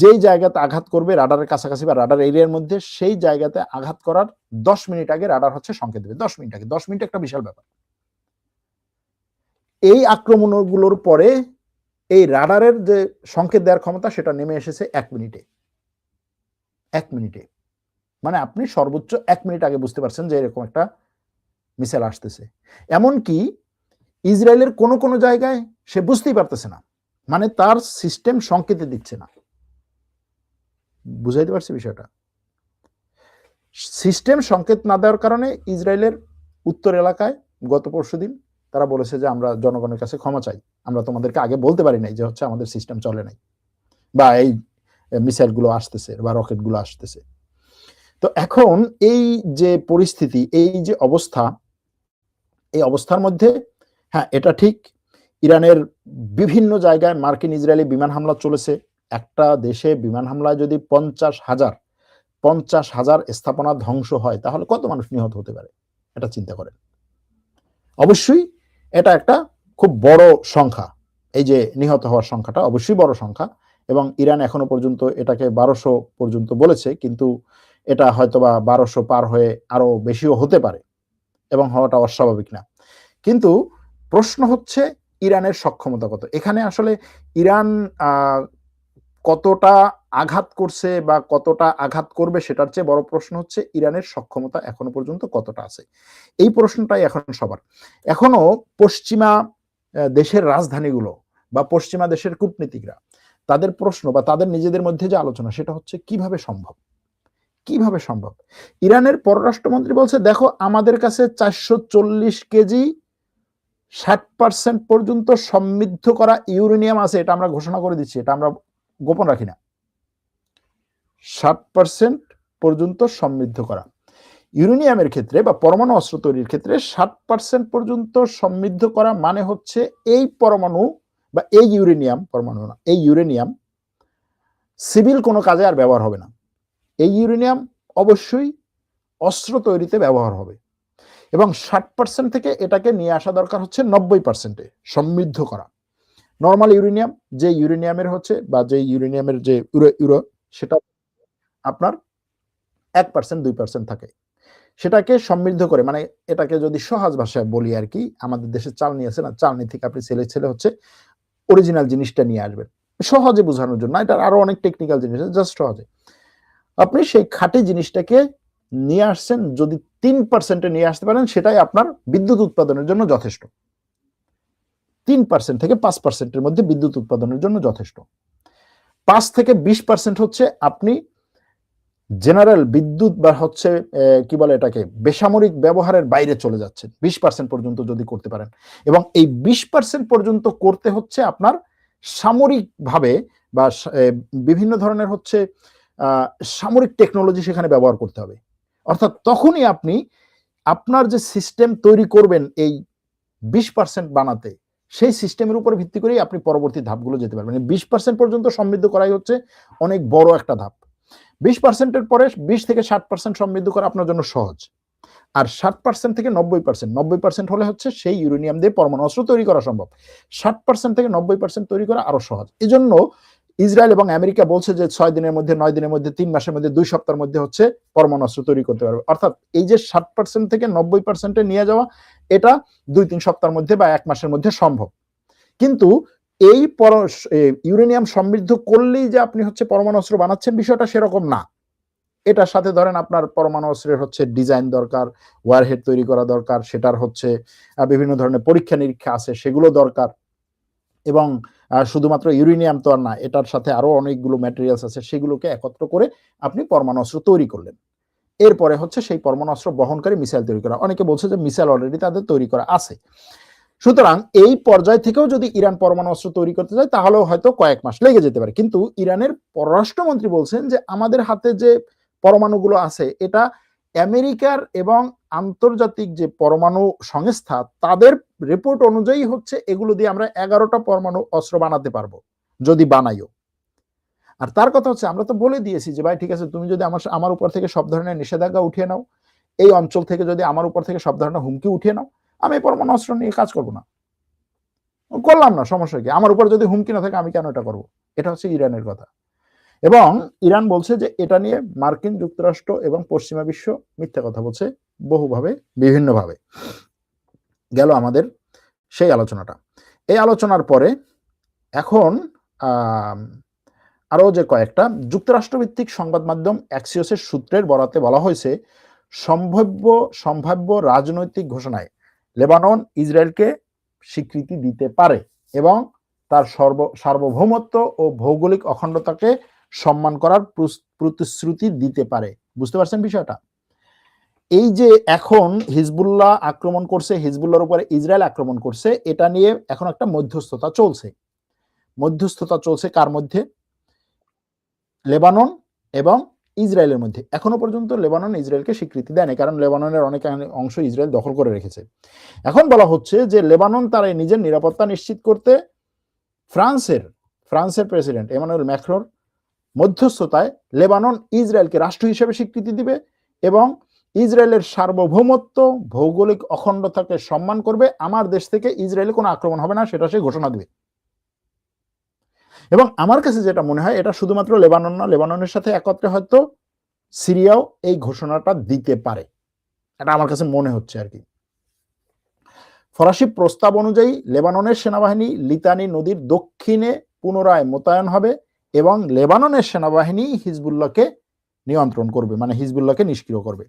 যেই জায়গাতে আঘাত করবে রাডারের কাছাকাছি বা রাডার এরিয়ার মধ্যে, সেই জায়গাতে আঘাত করার 10 মিনিট আগে রাডার হচ্ছে সংকেত দেবে। 10 মিনিট আগে, 10 মিনিট একটা বিশাল ব্যাপার। এই আক্রমণগুলোর পরে এই রাডারের যে সংকেত দেওয়ার ক্ষমতা, সেটা নেমে এসেছে 1 মিনিটে। 1 মিনিটে মানে আপনি সর্বোচ্চ 1 মিনিট আগে বুঝতে পারছেন যে এরকম একটা মিসাইল আসতেছে। এমনকি ইসরায়েলের কোন কোন জায়গায় সে বুঝতেই পারতেছে না, মানে তার সিস্টেম সংকেত দিচ্ছে না। বুঝাইতে পারছি বিষয়টা? সিস্টেম সংকেত না দেওয়ার কারণে ইসরায়েলের উত্তর এলাকায় গত পরশুদিন তারা বলেছে যে আমরা জনগণের কাছে ক্ষমা চাই, আমরা তোমাদেরকে আগে বলতে পারি নাই যে হচ্ছে আমাদের সিস্টেম চলে নাই, বা এই মিসাইলগুলো আসতেছে বা রকেটগুলো আসতেছে। তো এখন এই যে পরিস্থিতি, এই যে অবস্থা, এই অবস্থার মধ্যে হ্যাঁ এটা ঠিক, ইরানের বিভিন্ন জায়গায় মার্কিন ইসরায়েলি বিমান হামলা চলেছে। একটা দেশে বিমান হামলায় যদি 50,000 স্থাপনা ধ্বংস হয়, তাহলে কত মানুষ নিহত হতে পারে এটা চিন্তা করেন। অবশ্যই এটা একটা খুব বড় সংখ্যা, এই যে নিহত হওয়ার সংখ্যাটা অবশ্যই বড় সংখ্যা, এবং ইরান এখনো পর্যন্ত এটাকে 1200 পর্যন্ত বলেছে, কিন্তু এটা হয়তোবা 1200 পার হয়ে আরো বেশিও হতে পারে, এবং হওয়াটা অস্বাভাবিক না। কিন্তু প্রশ্ন হচ্ছে ইরানের সক্ষমতা কত। এখানে আসলে ইরান কতটা আঘাত করছে বা কতটা আঘাত করবে, সেটার চেয়ে বড় প্রশ্ন হচ্ছে ইরানের সক্ষমতা এখনো পর্যন্ত কতটা আছে। এই প্রশ্নটাই এখন সবার। এখনো পশ্চিমা দেশের রাজধানীগুলো বা পশ্চিমা দেশের কূটনীতিকরা, তাদের প্রশ্ন বা তাদের নিজেদের মধ্যে যে আলোচনা, সেটা হচ্ছে কিভাবে সম্ভব, কিভাবে সম্ভব। ইরানের পররাষ্ট্রমন্ত্রী বলছে, দেখো আমাদের কাছে 440 কেজি 60% পর্যন্ত সমৃদ্ধ করা ইউরেনিয়াম আছে, এটা আমরা ঘোষণা করে দিচ্ছি, এটা আমরা গোপন রাখি না। 60% পর্যন্ত সমৃদ্ধ করা ইউরেনিয়ামের ক্ষেত্রে বা পরমাণু অস্ত্র তৈরির ক্ষেত্রে 60% পর্যন্ত সমৃদ্ধ করা মানে হচ্ছে এই পরমাণু বা এই ইউরেনিয়াম, পরমাণু না, এই ইউরেনিয়াম সিভিল কোনো কাজে আর ব্যবহার হবে না। এই ইউরেনিয়াম অবশ্যই অস্ত্র তৈরিতে ব্যবহার হবে, এবং 60% থেকে এটাকে নিয়ে আসা দরকার হচ্ছে 90%-এ সমৃদ্ধ করা। নর্মাল ইউরেনিয়াম, যে ইউরেনিয়ামের হচ্ছে বা যে ইউরেনিয়ামের যে ইউরো সেটা আপনার 1% 2% থাকে, সেটাকে সমৃদ্ধ করে, মানে এটাকে যদি সহজ ভাষায় বলি আর কি, আমাদের দেশে চালনি আছে না, চালনি থেকে আপনি ছেলে ছেলে হচ্ছে অরিজিনাল জিনিসটা নিয়ে আসবেন, সহজে বোঝানোর জন্য। এটা আরো অনেক টেকনিক্যাল জিনিস, জাস্ট সহজে আপনি সেই খাঁটি জিনিসটাকে নিয়ে আসছেন, যদি 3%-এ নিয়ে আসতে পারেন, সেটাই আপনার বিদ্যুৎ উৎপাদনের জন্য যথেষ্ট। 3% থেকে 5%-এর মধ্যে বিদ্যুৎ উৎপাদনের জন্য যথেষ্ট। 5 থেকে 20% হচ্ছে আপনি জেনারেল বিদ্যুৎ বা হচ্ছে কি বলে এটাকে বেসামরিক ব্যবহারের বাইরে চলে যাচ্ছেন। 20% পর্যন্ত যদি করতে পারেন, এবং এই 20% পর্যন্ত করতে হচ্ছে আপনার সামরিকভাবে বা বিভিন্ন ধরনের হচ্ছে সামরিক টেকনোলজি সেখানে ব্যবহার করতে হবে। অর্থাৎ তখনই আপনি আপনার যে সিস্টেম তৈরি করবেন এই 20% বানাতে, সেই সিস্টেমের উপর ভিত্তি করেই আপনি পরবর্তী ধাপগুলো যেতে পারবেন। 20% পর্যন্ত সমৃদ্ধ করাই হচ্ছে অনেক বড় একটা ধাপ। 20%-এর পরে 20 থেকে 60% সমৃদ্ধ করা আপনার জন্য সহজ, আর 60% থেকে 90%, 90% হলে হচ্ছে সেই ইউরেনিয়াম দিয়ে পরমাণু অস্ত্র তৈরি করা সম্ভব। 60% থেকে 90% তৈরি করা আরো সহজ। এজন্য ইসরায়েল এবং আমেরিকা বলছে যে 6 দিনের মধ্যে, 9 দিনের মধ্যে, 3 মাসের মধ্যে, 2 সপ্তাহের মধ্যে হচ্ছে পরমাণু অস্ত্র তৈরি করতে পারবে। অর্থাৎ এই যে 60% থেকে 90%-এ নিয়ে যাওয়া, এটা 2-3 সপ্তাহের মধ্যে বা 1 মাসের মধ্যে সম্ভব। কিন্তু এই ইউরেনিয়াম সমৃদ্ধ করলেই যে আপনি হচ্ছে পরমাণু অস্ত্র বানাচ্ছেন, বিষয়টা সেরকম না। এটার সাথে ধরেন আপনার পরমাণু অস্ত্রের হচ্ছে ডিজাইন দরকার, ওয়ারহেড তৈরি করা দরকার, সেটার হচ্ছে বিভিন্ন ধরনের পরীক্ষা নিরীক্ষা আছে, সেগুলো দরকার। এবং শুধুমাত্র ইউরেনিয়াম তো আর না, এটার সাথে আরো অনেকগুলো ম্যাটেরিয়ালস আছে, সেগুলোকে একত্র করে আপনি পরমাণু অস্ত্র তৈরি করলেন। এরপরে হচ্ছে সেই পরমাণু অস্ত্র বহনকারী মিসাইল তৈরি করা। অনেকে বলছে যে মিসাইল অলরেডি তাদের তৈরি করা আছে। সুতরাং এই পর্যায় থেকেও যদি ইরান পরমাণু অস্ত্র তৈরি করতে যায় তাহলেও হয়তো কয়েক মাস লেগে যেতে পারে। কিন্তু ইরানের পররাষ্ট্রমন্ত্রী বলছেন যে আমাদের হাতে যে পরমাণুগুলো আছে এটা আমেরিকার এবং আন্তর্জাতিক যে পরমাণু সংস্থা তাদের রিপোর্ট অনুযায়ী হচ্ছে এগুলো দিয়ে আমরা 11টা পরমাণু অস্ত্র বানাতে পারবো, যদি বানাইও। আর তার কথা হচ্ছে আমরা তো বলে দিয়েছি যে ভাই ঠিক আছে, তুমি যদি আমার উপর থেকে সব ধরনের নিষেধাজ্ঞা উঠিয়ে নাও, এই অঞ্চল থেকে যদি আমার উপর থেকে সব ধরনের হুমকি উঠিয়ে নাও, আমি পরমাণু অস্ত্র নিয়ে কাজ করবো না, করলাম না, সমস্যা কি? আমার উপর যদি হুমকি না থাকে আমি কেন এটা করবো? এটা হচ্ছে ইরানের কথা। এবং ইরান বলছে যে এটা নিয়ে মার্কিন যুক্তরাষ্ট্র এবং পশ্চিমা বিশ্ব মিথ্যা কথা বলছে বহুভাবে, বিভিন্নভাবে। গেল আমাদের সেই আলোচনাটা। এই আলোচনার পরে এখন আরো যে কয়েকটা যুক্তরাষ্ট্রভিত্তিক সংবাদ মাধ্যম অ্যাক্সিওসের সূত্রের বরাতে বলা হয়েছে সম্ভাব্য রাজনৈতিক ঘোষণায় লেবানন ইসরায়েলকে স্বীকৃতি দিতে পারে এবং তার সার্বভৌমত্ব ও ভৌগোলিক অখণ্ডতাকে সম্মান করার প্রতিশ্রুতি দিতে পারে। বুঝতে পারছেন বিষয়টা? এই যে এখন হিজবুল্লাহ আক্রমণ করছে, হিজবুল্লাহর উপরে ইসরায়েল আক্রমণ করছে, এটা নিয়ে এখন একটা মধ্যস্থতা চলছে। মধ্যস্থতা চলছে কার মধ্যে? লেবানন এবং ইসরায়েলের মধ্যে। এখনো পর্যন্ত লেবানন ইসরায়েলকে স্বীকৃতি দেয়নি, কারণ লেবাননের অনেক অংশ ইসরায়েল দখল করে রেখেছে। এখন বলা হচ্ছে যে লেবানন তার নিজের নিরাপত্তা নিশ্চিত করতে ফ্রান্সের প্রেসিডেন্ট এমানুয়েল ম্যাক্রোর মধ্যস্থতায় লেবানন ইসরায়েলকে রাষ্ট্র হিসেবে স্বীকৃতি দিবে এবং ইসরায়েলের সার্বভৌমত্ব, ভৌগোলিক অখণ্ডতাকে সম্মান করবে। আমার দেশ থেকে ইসরায়েলে কোনো আক্রমণ হবে না, সেটা সে ঘোষণা দিবে। এবং আমার কাছে যেটা মনে হয় এটা শুধুমাত্র লেবানন না, লেবাননের সাথে একত্রে হয়তো সিরিয়াও এই ঘোষণাটা দিতে পারে, এটা আমার কাছে মনে হচ্ছে আর কি। ফরাসি প্রস্তাব অনুযায়ী লেবাননের সেনাবাহিনী লিতানি নদীর দক্ষিণে পুনরায় মোতায়েন হবে এবং লেবাননের সেনাবাহিনী হিজবুল্লাহকে নিয়ন্ত্রণ করবে, মানে হিজবুল্লাহকে নিষ্ক্রিয় করবে।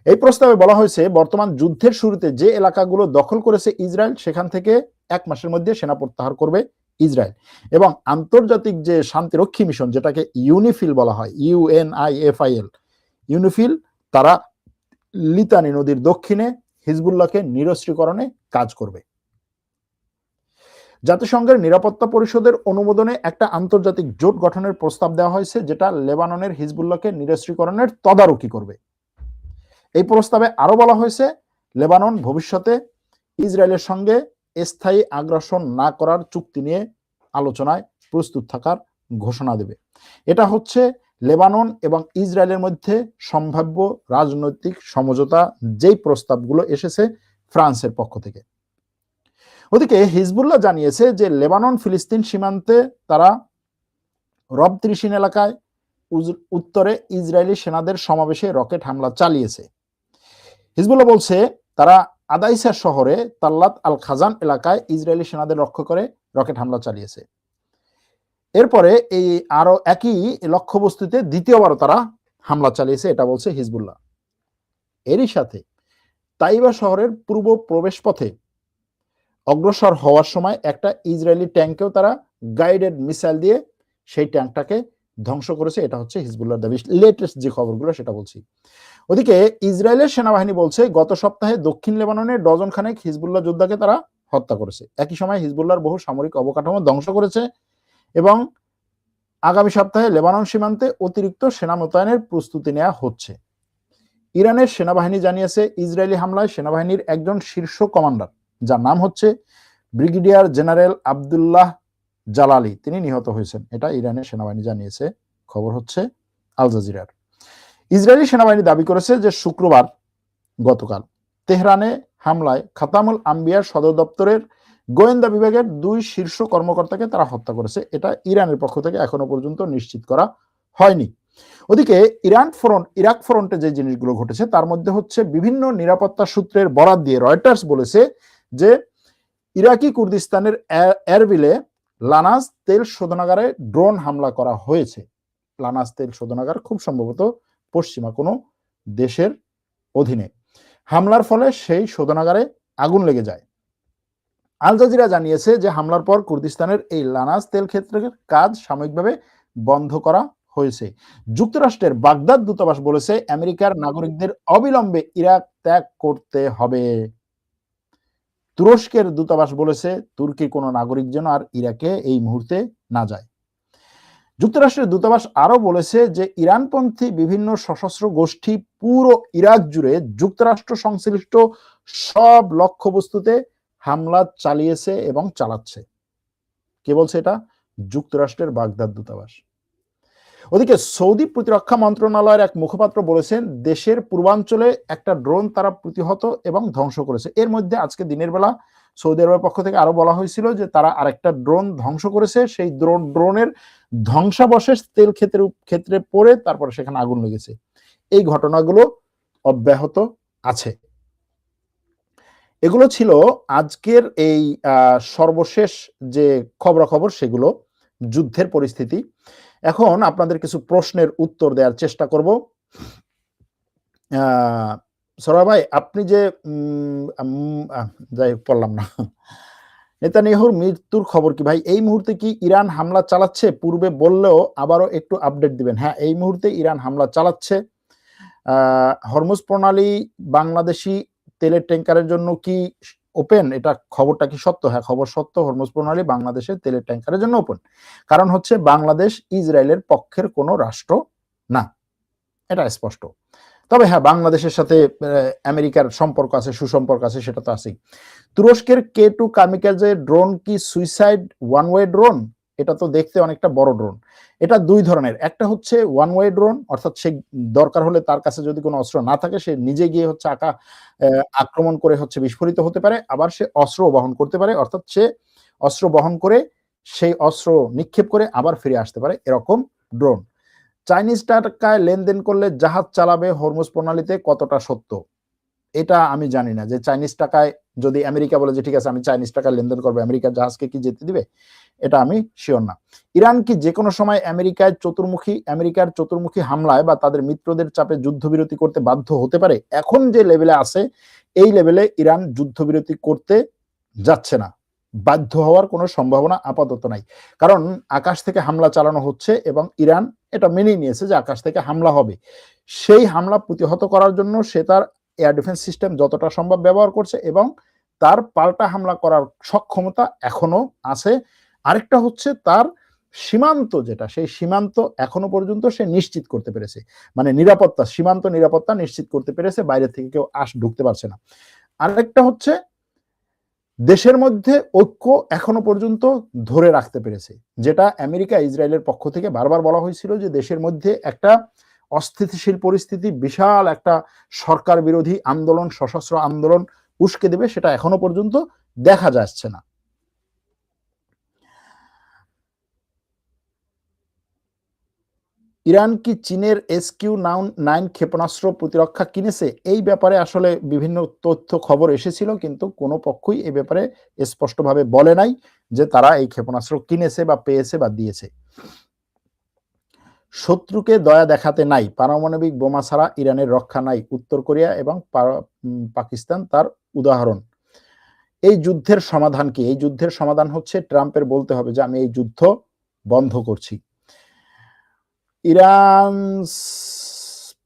এই প্রস্তাবে বলা হয়েছে বর্তমান যুদ্ধের শুরুতে যে এলাকাগুলো দখল করেছে ইসরায়েল, সেখান থেকে 1 মাসের মধ্যে সেনা প্রত্যাহার করবে ইসরায়েল এবং আন্তর্জাতিক যে শান্তিরক্ষী মিশন, যেটাকে ইউনিফিল বলা হয়, UNIFIL, ইউনিফিল, তারা লিতানি নদীর দক্ষিণে হিজবুল্লাহকে নিরস্ত্রীকরণে কাজ করবে। জাতিসংঘের নিরাপত্তা পরিষদের অনুমোদনে একটা আন্তর্জাতিক জোট গঠনের প্রস্তাব দেওয়া হয়েছে, যেটা লেবাননের হিজবুল্লাহকে নিরস্ত্রীকরণের তদারকি করবে। এই প্রস্তাবে আরো বলা হয়েছে লেবানন ভবিষ্যতে ইসরায়েলের সঙ্গে স্থায়ী আগ্রাসন না করার চুক্তি নিয়ে আলোচনায় প্রস্তুত থাকার ঘোষণা দেবে। এটা হচ্ছে লেবানন এবং ইসরায়েলের মধ্যে সম্ভাব্য রাজনৈতিক সমঝোতা, যেই প্রস্তাবগুলো এসেছে ফ্রান্সের পক্ষ থেকে। ওদিকে হিজবুল্লাহ জানিয়েছে যে লেবানন ফিলিস্তিন সীমান্তে তারা রব 30 এলাকায় উত্তরে ইসরায়েলি সেনাদের সমাবেশে রকেট হামলা চালিয়েছে। হিজবুল্লাহ বলছে তারা আদাইসা শহরে তাল্লাত আল খাজান এলাকায় ইসরায়েলি সেনাদের লক্ষ্য করে রকেট হামলা চালিয়েছে। এরপরে এই আরো একই লক্ষ্যবস্তুতে দ্বিতীয়বারও তারা হামলা চালিয়েছে, এটা বলছে হিজবুল্লাহ। এরই সাথে তাইবা শহরের পূর্ব প্রবেশ পথে অগ্রসর হওয়ার সময় একটা ইসরায়েলি ট্যাঙ্কেও তারা গাইডেড মিসাইল দিয়ে সেই ট্যাঙ্কটাকে ধ্বংস করেছে। এটা হচ্ছে হিজবুল্লাহর দাবি, লেটেস্ট যে খবরগুলো সেটা বলছি। ওদিকে ইসরায়েলের সেনাবাহিনী বলছে গত সপ্তাহে দক্ষিণ লেবাননে ডজন খানেক হিজবুল্লাহ যোদ্ধাকে তারা হত্যা করেছে। একই সময় হিজবুল্লাহর বহু সামরিক অবকাঠামো ধ্বংস করেছে এবং আগামী সপ্তাহে লেবানন সীমান্তে অতিরিক্ত সেনা মোতায়েনের প্রস্তুতি নেওয়া হচ্ছে। ইরানের সেনাবাহিনী জানিয়েছে ইসরায়েলি হামলায় সেনাবাহিনীর একজন শীর্ষ কমান্ডার, যার নাম হচ্ছে ব্রিগেডিয়ার জেনারেল আবদুল্লাহ জালালি, তিনি নিহত হয়েছেন। এটা ইরানের সেনাবাহিনী জানিয়েছে, খবর হচ্ছে আল জাজিরার। ইসরায়েলি সেনাবাহিনী দাবি করেছে যে শুক্রবার গতকাল তেহরানে হামলায় খাতামুল আম্বিয়ার সদর দপ্তরের গোয়েন্দা বিভাগের 2 শীর্ষ কর্মকর্তাকে তারা হত্যা করেছে। এটা ইরানের পক্ষ থেকে এখনো পর্যন্ত নিশ্চিত করা হয়নি। ওদিকে ইরাক ফ্রন্টে যে জিনিসগুলো ঘটেছে তার মধ্যে হচ্ছে বিভিন্ন নিরাপত্তা সূত্রের বরাত দিয়ে রয়টার্স বলেছে যে ইরাকি কুর্দিস্তানের এরবিলে লানাস তেল শোধনাগারে ড্রোন হামলা করা হয়েছে। লানাস তেল শোধনাগার খুব সম্ভবত পশ্চিমা কোনো দেশের অধীনে। হামলার ফলে সেই শোধনাগারে আগুন লেগে যায়। আল জাজিরা জানিয়েছে যে হামলার পর কুর্দিস্তানের এই লানাস তেল ক্ষেত্রের কাজ সাময়িকভাবে বন্ধ করা হয়েছে। যুক্তরাষ্ট্রের বাগদাদ দূতাবাস বলেছে আমেরিকার নাগরিকদের অবিলম্বে ইরাক ত্যাগ করতে হবে। তুরস্কের দূতাবাস বলেছে তুর্কির কোনো নাগরিক যেন আর ইরাকে এই মুহূর্তে না যায়। যুক্তরাষ্ট্রের দূতাবাস আরো বলেছে যে ইরানপন্থী বিভিন্ন সশস্ত্র গোষ্ঠী পুরো ইরাক জুড়ে যুক্তরাষ্ট্র সংশ্লিষ্ট সব লক্ষ্যবস্তুতে হামলা চালিয়েছে এবং চালাচ্ছে। কে বলছে এটা? যুক্তরাষ্ট্রের বাগদাদ দূতাবাস। ওদিকে সৌদি প্রতিরক্ষা মন্ত্রণালয়ের এক মুখপাত্র বলেছেন দেশের পূর্বাঞ্চলে একটা ড্রোন তারা প্রতিহত এবং ধ্বংস করেছে। এর মধ্যে আজকে দিনের বেলা সৌদি আরবের পক্ষ থেকে আরো বলা হয়েছিল যে তারা আরেকটা ড্রোন ধ্বংস করেছে। সেই ড্রোনের ধ্বংসাবশেষ তেল ক্ষেত্রে পড়ে তারপরে সেখানে আগুন লেগেছে। এই ঘটনাগুলো অব্যাহত আছে। এগুলো ছিল আজকের এই সর্বশেষ যে খবরাখবর, সেগুলো যুদ্ধের পরিস্থিতি। এখন আপনাদের কিছু প্রশ্নের উত্তর দেওয়ার চেষ্টা করব। সরা ভাই, আপনি যে যাই পড়লাম না, নেতানিয়াহুর মৃত্যুর খবর কি ভাই? এই মুহূর্তে কি ইরান হামলা চালাচ্ছে? পূর্বে বললেও আবারও একটু আপডেট দিবেন। হ্যাঁ, এই মুহূর্তে ইরান হামলা চালাচ্ছে। হরমুজ প্রণালী বাংলাদেশি তেলের ট্যাঙ্কারের জন্য কি ওপেন? এটা খবরটা কি সত্য? হ্যাঁ, খবর সত্য। হরমুজ প্রণালী বাংলাদেশের তেলের ট্যাঙ্কারের জন্য ওপেন। কারণ হচ্ছে বাংলাদেশ ইসরায়েলের পক্ষের কোনো রাষ্ট্র না, এটা স্পষ্ট। তবে হ্যাঁ, বাংলাদেশের সাথে আমেরিকার সম্পর্ক আছে, সুসম্পর্ক আছে, সেটা তো আছেই। তুরস্কের K2 কামিকাজে ড্রোন কি সুইসাইড ওয়ান ওয়ে ড্রোন? এটা তো দেখতে অনেকটা বড় ড্রোন। এটা দুই ধরনের। একটা হচ্ছে ওয়ান ওয়ে ড্রোন, অর্থাৎ সে দরকার হলে তার কাছে যদি কোনো অস্ত্র না থাকে সে নিজে গিয়ে হচ্ছে আক্রমণ করে হচ্ছে বিস্ফোরিত হতে পারে। আবার সে অস্ত্র বহন করতে পারে, অর্থাৎ সে অস্ত্র বহন করে সেই অস্ত্র নিক্ষেপ করে আবার ফিরে আসতে পারে, এরকম ড্রোন। চাইনিজ টাকায় লেনদেন করলে জাহাজ চালাবে হরমুজ প্রণালীতে, কতটা সত্য? এটা আমি জানি না যে চাইনিজ টাকায় যদি আমেরিকা বলে যে ঠিক আছে আমি চাইনিজ টাকায় লেনদেন করবো, আমেরিকার জাহাজকে কি যেতে দিবে? এটা আমি শিওর না। ইরান কি যে কোনো সময় আমেরিকার চতুর্মুখী হামলায় বা তাদের মিত্রদের চাপে যুদ্ধবিরতি করতে বাধ্য হতে পারে? এখন যে লেভেলে আছে এই লেভেলে ইরান যুদ্ধবিরতি করতে যাচ্ছে না। বাধ্য হওয়ার কোনো সম্ভাবনা আপাতত নাই। কারণ আকাশ থেকে হামলা চালানো হচ্ছে এবং ইরান এটা মেনেই নিয়েছে যে আকাশ থেকে হামলা হবে। সেই হামলা প্রতিহত করার জন্য সে তার এয়ার ডিফেন্স সিস্টেম যতটা সম্ভব ব্যবহার করছে এবং তার পাল্টা হামলা করার সক্ষমতা এখনো আছে। আরেকটা হচ্ছে তার সীমান্ত, যেটা সেই সীমান্ত এখনো পর্যন্ত সে নিশ্চিত করতে পেরেছে, মানে সীমান্ত নিরাপত্তা নিশ্চিত করতে পেরেছে, বাইরে থেকে কেউ ঢুকতে পারছে না। আরেকটা হচ্ছে দেশের মধ্যে ঐক্য এখনো পর্যন্ত ধরে রাখতে পেরেছে, যেটা আমেরিকা ইসরায়েলের পক্ষ থেকে বারবার বলা হয়েছিল যে দেশের মধ্যে একটা অস্থিতিশীল পরিস্থিতি, বিশাল একটা সরকার বিরোধী আন্দোলন, সশস্ত্র আন্দোলন উস্কে দেবে, সেটা এখনো পর্যন্ত দেখা যাচ্ছে না। ইরান কি চীনের SQ-9 ক্ষেপণাস্ত্র প্রতিরক্ষা কিনেছে? এই ব্যাপারে আসলে বিভিন্ন তথ্য খবর এসেছিল, কিন্তু কোনো পক্ষই এই ব্যাপারে স্পষ্টভাবে বলে নাই যে তারা এই ক্ষেপণাস্ত্র কিনেছে বা পেয়েছে বা দিয়েছে। শত্রুকে দয়া দেখাতে নাই, পারমাণবিক বোমা ছাড়া ইরানের রক্ষা নাই, উত্তর কোরিয়া এবং পাকিস্তান তার উদাহরণ। এই যুদ্ধের সমাধান কি? এই যুদ্ধের সমাধান হচ্ছে ট্রাম্পের বলতে হবে যে আমি এই যুদ্ধ বন্ধ করছি। Iran's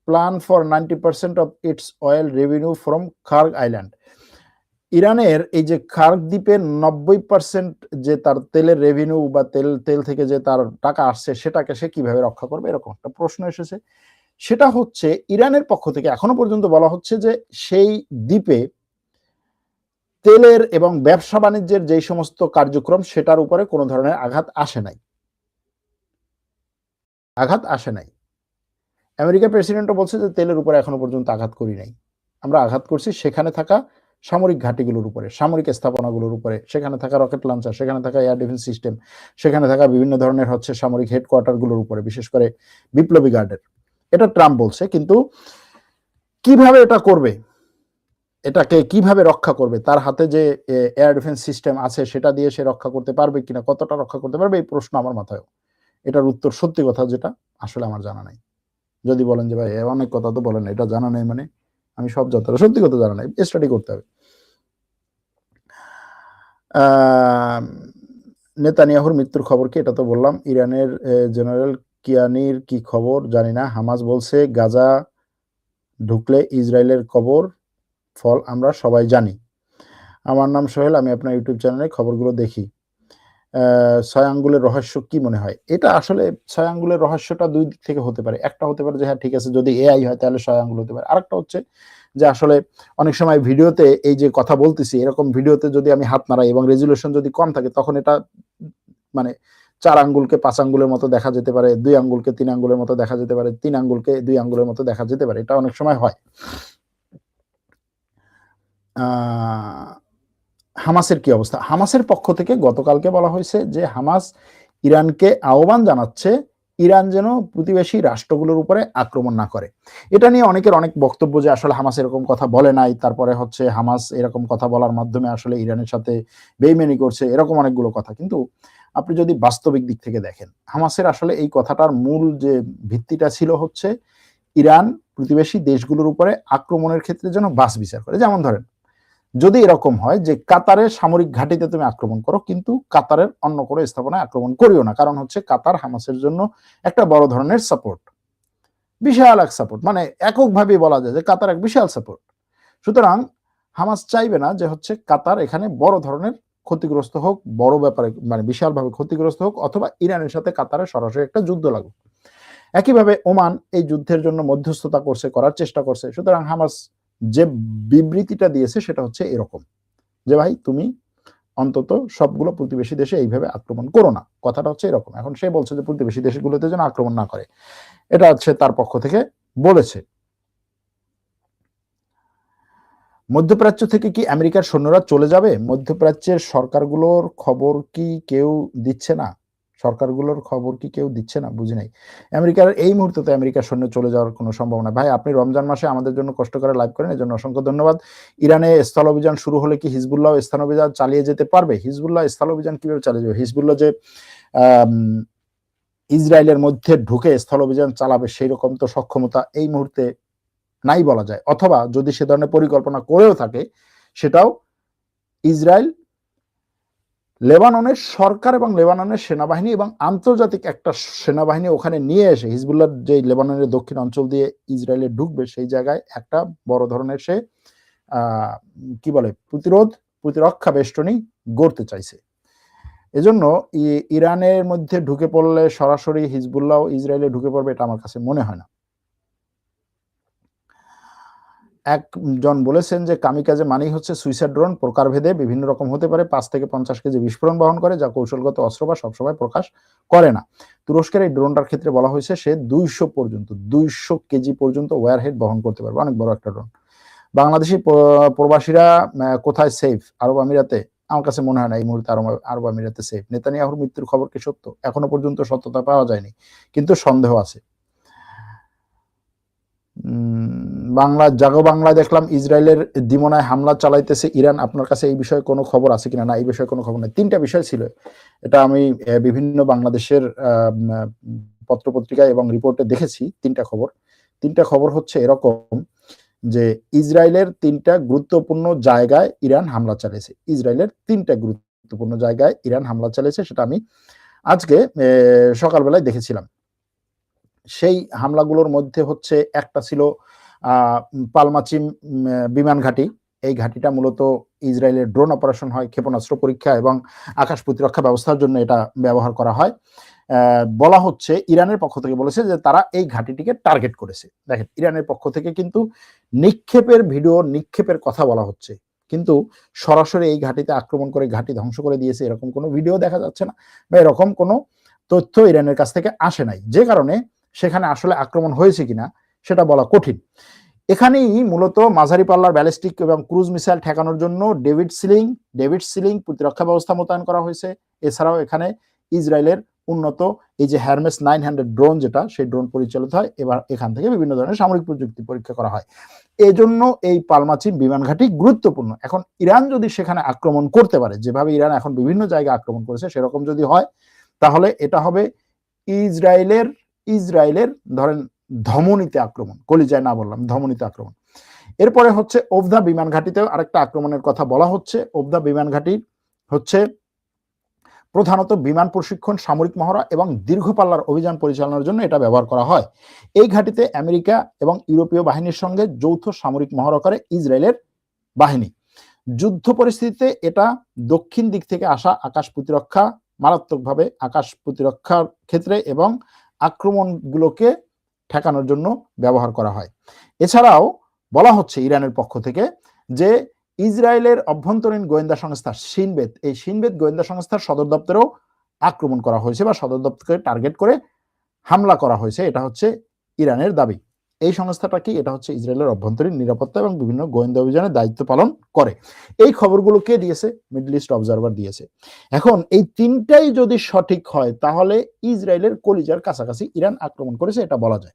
plan for 90% of its oil revenue from Kharg Island. ইরানের এই যে খার্গ দ্বীপের 90% যে তার তেলের রেভিনিউ বা তেল থেকে যে তার টাকা আসছে সেটাকে সে কিভাবে রক্ষা করবে, এরকম একটা প্রশ্ন এসেছে। সেটা হচ্ছে ইরানের পক্ষ থেকে এখনো পর্যন্ত বলা হচ্ছে যে সেই দ্বীপে তেলের এবং ব্যবসা বাণিজ্যের যেই সমস্ত কার্যক্রম সেটার উপরে কোনো ধরনের আঘাত আসে নাই। আমেরিকার প্রেসিডেন্টও বলছে যে তেলের উপরে এখনো পর্যন্ত আঘাত করি নাই, আমরা আঘাত করছি সেখানে থাকা সামরিক ঘাঁটিগুলোর উপরে, সামরিক স্থাপনাগুলোর উপরে, সেখানে থাকা রকেট লঞ্চার, সেখানে থাকা এয়ার ডিফেন্স সিস্টেম, সেখানে থাকা বিভিন্ন ধরনের হচ্ছে সামরিক হেডকোয়ার্টারগুলোর উপরে, বিশেষ করে বিপ্লবী গার্ডের। এটা ট্রাম্প বলছে, কিন্তু কিভাবে এটা করবে, এটাকে কিভাবে রক্ষা করবে, তার হাতে যে এয়ার ডিফেন্স সিস্টেম আছে সেটা দিয়ে সে রক্ষা করতে পারবে কিনা, কতটা রক্ষা করতে পারবে, এই প্রশ্ন আমার মাথায়। এটার উত্তর সত্যি কথা যেটা আসলে আমার জানা নাই। যদি বলেন যে ভাই অনেক কথা তো বলেন, এটা জানা নাই মানে আমি সব যতটা সত্যি কথা জানা নাই, স্টাডি করতে হবে। নেতানিয়াহুর মৃত্যুর খবর কি? এটা তো বললাম। ইরানের জেনারেল কিয়ানির কি খবর জানি না। হামাস বলছে গাজা ঢুকলে ইসরায়েলের কবর, ফল আমরা সবাই জানি। আমার নাম সোহেল, আমি আপনার ইউটিউব চ্যানেলে খবরগুলো দেখি। ৬ আঙ্গুলের রহস্য কি মনে হয়? এটা আসলে ৬ আঙ্গুলের রহস্যটা ২ দিক থেকে হতে পারে। একটা হতে পারে যে হ্যাঁ ঠিক আছে, যদি এআই হয় তাহলে ৬ আঙ্গুল হতে পারে। আরেকটা হচ্ছে যে আসলে অনেক সময় ভিডিওতে এই যে কথা বলতেছি, এরকম ভিডিওতে যদি আমি হাত নাড়াই এবং রেজুলেশন যদি কম থাকে, তখন এটা মানে ৪ আঙ্গুলকে ৫ আঙ্গুলের মতো দেখা যেতে পারে, ২ আঙ্গুলকে ৩ আঙ্গুলের মতো দেখা যেতে পারে, ৩ আঙ্গুলকে ২ আঙ্গুলের মতো দেখা যেতে পারে। এটা অনেক সময় হয়। হামাসের কি অবস্থা? হামাসের পক্ষ থেকে গতকালকে বলা হয়েছে যে হামাস ইরানকে আহ্বান জানাচ্ছে ইরান যেন প্রতিবেশী রাষ্ট্রগুলোর উপরে আক্রমণ না করে। এটা নিয়ে অনেকের অনেক বক্তব্য যে আসলে হামাস এরকম কথা বলে নাই, তারপরে হচ্ছে হামাস এরকম কথা বলার মাধ্যমে আসলে ইরানের সাথে বেইমানি করছে, এরকম অনেকগুলো কথা। কিন্তু আপনি যদি বাস্তবিক দিক থেকে দেখেন, হামাসের আসলে এই কথাটার মূল যে ভিত্তিটা ছিল হচ্ছে ইরান প্রতিবেশী দেশগুলোর উপরে আক্রমণের ক্ষেত্রে যেন বাছ বিচার করে। যেমন ধরেন, যদি এরকম হয় যে কাতারের সামরিক ঘাঁটিতে তুমি আক্রমণ করো, কিন্তু কাতারের অন্য কোনো স্থাপনায় আক্রমণ করিও না, কারণ হচ্ছে কাতার হামাসের জন্য একটা বড় ধরনের সাপোর্ট, বিশাল এক সাপোর্ট, মানে এককভাবে বলা যায় যে কাতার এক বিশাল সাপোর্ট। সুতরাং হামাস চাইবে না যে হচ্ছে কাতার এখানে বড় ধরনের ক্ষতিগ্রস্ত হোক, বড় ব্যাপারে মানে বিশালভাবে ক্ষতিগ্রস্ত হোক, অথবা ইরানের সাথে কাতারের সরাসরি একটা যুদ্ধ লাগুক। একইভাবে ওমান এই যুদ্ধের জন্য মধ্যস্থতা করছে, করার চেষ্টা করছে। সুতরাং হামাস যে বিবৃতিটা দিয়েছে সেটা হচ্ছে এরকম যে ভাই তুমি অন্তত সবগুলো প্রতিবেশী দেশে এইভাবে আক্রমণ করো না, কথাটা হচ্ছে এরকম। এখন সে বলছে যে প্রতিবেশী দেশগুলোতে যেন আক্রমণ না করে, এটা হচ্ছে তার পক্ষ থেকে বলেছে। মধ্যপ্রাচ্য থেকে কি আমেরিকার সৈন্যরা চলে যাবে? মধ্যপ্রাচ্যের সরকারগুলোর খবর কি কেউ দিচ্ছে না? সরকারগুলোর খবর কি কেউ দিচ্ছে না? বুঝি নাই। আমেরিকার এই মুহূর্তে তো আমেরিকার সৈন্য চলে যাওয়ার কোনো সম্ভাবনা। ভাই আপনি রমজান মাসে আমাদের জন্য কষ্ট করে লাইভ করেন, এজন্য অসংখ্য ধন্যবাদ। ইরানে স্থল অভিযান শুরু হলে কি হিজবুল্লাহ স্থান অভিযান চালিয়ে যেতে পারবে? হিজবুল্লাহ স্থল অভিযান কিভাবে চালিয়ে যাবে? হিজবুল্লাহ যে ইসরায়েলের মধ্যে ঢুকে স্থল অভিযান চালাবে সেই রকম তো সক্ষমতা এই মুহূর্তে নাই বলা যায়, অথবা যদি সে ধরনের পরিকল্পনা করেও থাকে সেটাও ইসরায়েল লেবাননের সরকার এবং লেবাননের সেনাবাহিনী এবং আন্তর্জাতিক একটা সেনাবাহিনী ওখানে নিয়ে এসে হিজবুল্লাহ যে লেবাননের দক্ষিণ অঞ্চল দিয়ে ইসরায়েলে ঢুকবে সেই জায়গায় একটা বড় ধরনের সে কি বলে প্রতিরক্ষা বেষ্টনী গড়তে চাইছে। এজন্য ইরানের মধ্যে ঢুকে পড়লে সরাসরি হিজবুল্লাহ ইসরায়েলে ঢুকে পড়বে, এটা আমার কাছে মনে হয় না। একজন বলেছেন যে কামিকাজে মানেই হচ্ছে সুইসাইড ড্রোন, প্রকারভেদে বিভিন্ন রকম হতে পারে, 5 থেকে 50 কেজি বিস্ফোরণ বহন করে, যা কৌশলগত অস্ত্র বা সবসময় প্রকাশ করে না। তুরস্কের এই ড্রোনটার ক্ষেত্রে বলা হয়েছে সে 200 কেজি পর্যন্ত ওয়ারহেড বহন করতে পারবে, অনেক বড় একটা ড্রোন। বাংলাদেশি প্রবাসীরা কোথায় সেফ? আরব আমিরাতে? আমার কাছে মনে হয় না এই মুহূর্তে আরব আমিরাতে সেফ। নেতানিয়াহুর মৃত্যুর খবর কি সত্য? এখনো পর্যন্ত সত্যতা পাওয়া যায়নি, কিন্তু সন্দেহ আছে। জাগো বাংলায় দেখলাম ইসরায়েলের দিমনায় হামলা চালাইতেছে ইরান। আপনার কাছে এই বিষয়ে কোনো খবর আছে কিনা? না, এই বিষয়ে কোনো খবর নেই। 3টা বিষয় ছিল, এটা আমি বিভিন্ন বাংলাদেশের পত্রপত্রিকায় এবং রিপোর্টে দেখেছি। 3টা খবর। 3টা খবর হচ্ছে এরকম যে ইসরায়েলের 3টা গুরুত্বপূর্ণ জায়গায় ইরান হামলা চালিয়েছে। ইসরায়েলের 3টা গুরুত্বপূর্ণ জায়গায় ইরান হামলা চালিয়েছে, সেটা আমি আজকে সকালবেলায় দেখেছিলাম। সেই হামলাগুলোর মধ্যে হচ্ছে একটা ছিল পালমাচিম বিমান ঘাঁটি। এই ঘাঁটিটা মূলত ইসরায়েলের ড্রোন অপারেশন হয়, ক্ষেপণাস্ত্র পরীক্ষা এবং আকাশ প্রতিরক্ষা ব্যবস্থার জন্য এটা ব্যবহার করা হয়। বলা হচ্ছে ইরানের পক্ষ থেকে বলেছে যে তারা এই ঘাঁটিটিকে টার্গেট করেছে। দেখেন, ইরানের পক্ষ থেকে কিন্তু নিক্ষেপের ভিডিও, নিক্ষেপের কথা বলা হচ্ছে, কিন্তু সরাসরি এই ঘাঁটিতে আক্রমণ করে ঘাঁটি ধ্বংস করে দিয়েছে এরকম কোনো ভিডিও দেখা যাচ্ছে না, বা এরকম কোনো তথ্য ইরানের কাছ থেকে আসে নাই, যে কারণে সেখানে আসলে আক্রমণ হয়েছে কিনা সেটা বলা কঠিন। এখানেই মূলত মাঝারি পাল্লার ব্যালিস্টিক এবং ক্রুজ মিসাইল ঠেকানোর জন্য ডেভিড সিলিং প্রতিরক্ষা ব্যবস্থা মোতায়েন করা হয়েছে। এছাড়াও এখানে ইসরায়েলের উন্নত এই যে হারমেস 900 ড্রোন, যেটা সেই ড্রোন পরিচালিত হয়, এবার এখান থেকে বিভিন্ন ধরনের সামরিক প্রযুক্তি পরীক্ষা করা হয়। এজন্য এই পালমাচিম বিমান ঘাঁটি গুরুত্বপূর্ণ। এখন ইরান যদি সেখানে আক্রমণ করতে পারে, যেভাবে ইরান এখন বিভিন্ন জায়গায় আক্রমণ করেছে, সেরকম যদি হয় তাহলে এটা হবে ইসরায়েলের ধরেন ধমনীতে আক্রমণ, কলিজায় না বললাম, ধমনীতে আক্রমণ। এরপরে হচ্ছে ওবদা বিমান ঘাঁটিতেও আরেকটা আক্রমণের কথা বলা হচ্ছে। ওবদা বিমান ঘাঁটি হচ্ছে প্রধানত বিমান প্রশিক্ষণ, সামরিক মহড়া এবং দীর্ঘ পাল্লার অভিযান পরিচালনার জন্য এটা ব্যবহার করা হয়। এই ঘাঁটিতে আমেরিকা এবং ইউরোপীয় বাহিনীর সঙ্গে যৌথ সামরিক মহড়া করে ইসরায়েলের বাহিনী। যুদ্ধ পরিস্থিতিতে এটা দক্ষিণ দিক থেকে আসা আকাশ প্রতিরক্ষা, মারাত্মকভাবে আকাশ প্রতিরক্ষার ক্ষেত্রে এবং আক্রমণগুলোকে ঠেকানোর জন্য ব্যবহার করা হয়। এছাড়াও বলা হচ্ছে ইরানের পক্ষ থেকে যে ইসরায়েলের অভ্যন্তরীণ গোয়েন্দা সংস্থা শিনবেত, এই শিনবেত গোয়েন্দা সংস্থার সদর দপ্তরেও আক্রমণ করা হয়েছে বা সদর দপ্তরকে টার্গেট করে হামলা করা হয়েছে। এটা হচ্ছে ইরানের দাবি। এই সংস্থাটা কি? এটা হচ্ছে ইসরায়েলের অভ্যন্তরীণ নিরাপত্তা এবং বিভিন্ন গোয়েন্দা অভিযানের দায়িত্ব পালন করে। এই খবরগুলো কে দিয়েছে? মিডল ইস্ট অবজারভার দিয়েছে। এখন এই তিনটাই যদি সঠিক হয় তাহলে ইসরায়েলের কলিজার কাছাকাছি ইরান আক্রমণ করেছে, এটা বলা যায়।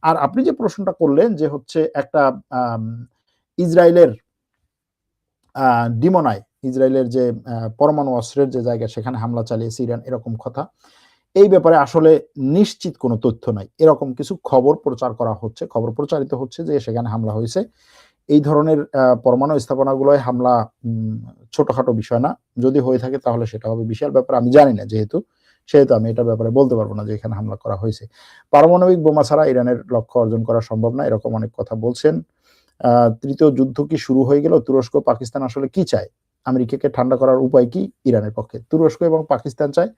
আর আপনি যে প্রশ্নটা করলেন যে হচ্ছে একটা ইসরায়েলের ডিমোনায়, ইসরায়েলের যে পরমাণু অস্ত্রের যে জায়গা সেখানে হামলা চালিয়েছে ইরান, এরকম কথা, এই ব্যাপারে আসলে নিশ্চিত কোনো তথ্য নাই। এরকম কিছু খবর প্রচার করা হচ্ছে, খবর প্রচারিত হচ্ছে যে সেখানে হামলা হয়েছে। এই ধরনের পরমাণু স্থাপনাগুলোয় হামলা ছোটখাটো বিষয় না, যদি হয়ে থাকে তাহলে সেটা হবে বিশাল ব্যাপার। আমি জানি না, যেহেতু আমি এটার ব্যাপারে বলতে পারবো না যে এখানে হামলা করা হয়েছে। পারমাণবিক বোমা ছাড়া ইরানের লক্ষ্য অর্জন করা সম্ভব না, এরকম অনেক কথা বলছেন। তৃতীয় যুদ্ধ কি শুরু হয়ে গেল? তুরস্ক পাকিস্তান আসলে কি চায়? আমেরিকাকে ঠান্ডা করার উপায় কি ইরানের পক্ষে? তুরস্ক এবং পাকিস্তান চায়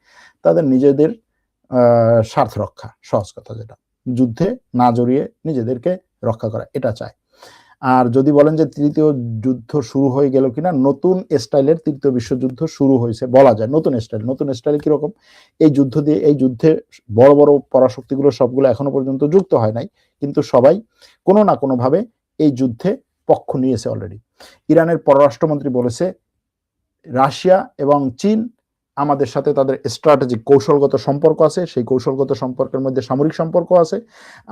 তাদের নিজেদের স্বার্থ রক্ষা, সহজ কথা যেটা, যুদ্ধে না জড়িয়ে নিজেদেরকে রক্ষা করা, এটা চায়। আর যদি বলেন যে তৃতীয় যুদ্ধ শুরু হয়ে গেল কিনা, নতুন স্টাইলের তৃতীয় বিশ্বযুদ্ধ শুরু হয়েছে বলা যায়। নতুন স্টাইল কিরকম? এই যুদ্ধে বড় বড় পরাশক্তিগুলো সবগুলো এখনো পর্যন্ত যুক্ত হয় নাই, কিন্তু সবাই কোনো না কোনো ভাবে এই যুদ্ধে পক্ষ নিয়েছে অলরেডি। ইরানের পররাষ্ট্রমন্ত্রী বলেছে রাশিয়া এবং চীন আমাদের সাথে তাদের স্ট্র্যাটেজিক কৌশলগত সম্পর্ক আছে, সেই কৌশলগত সম্পর্কের মধ্যে সামরিক সম্পর্ক আছে।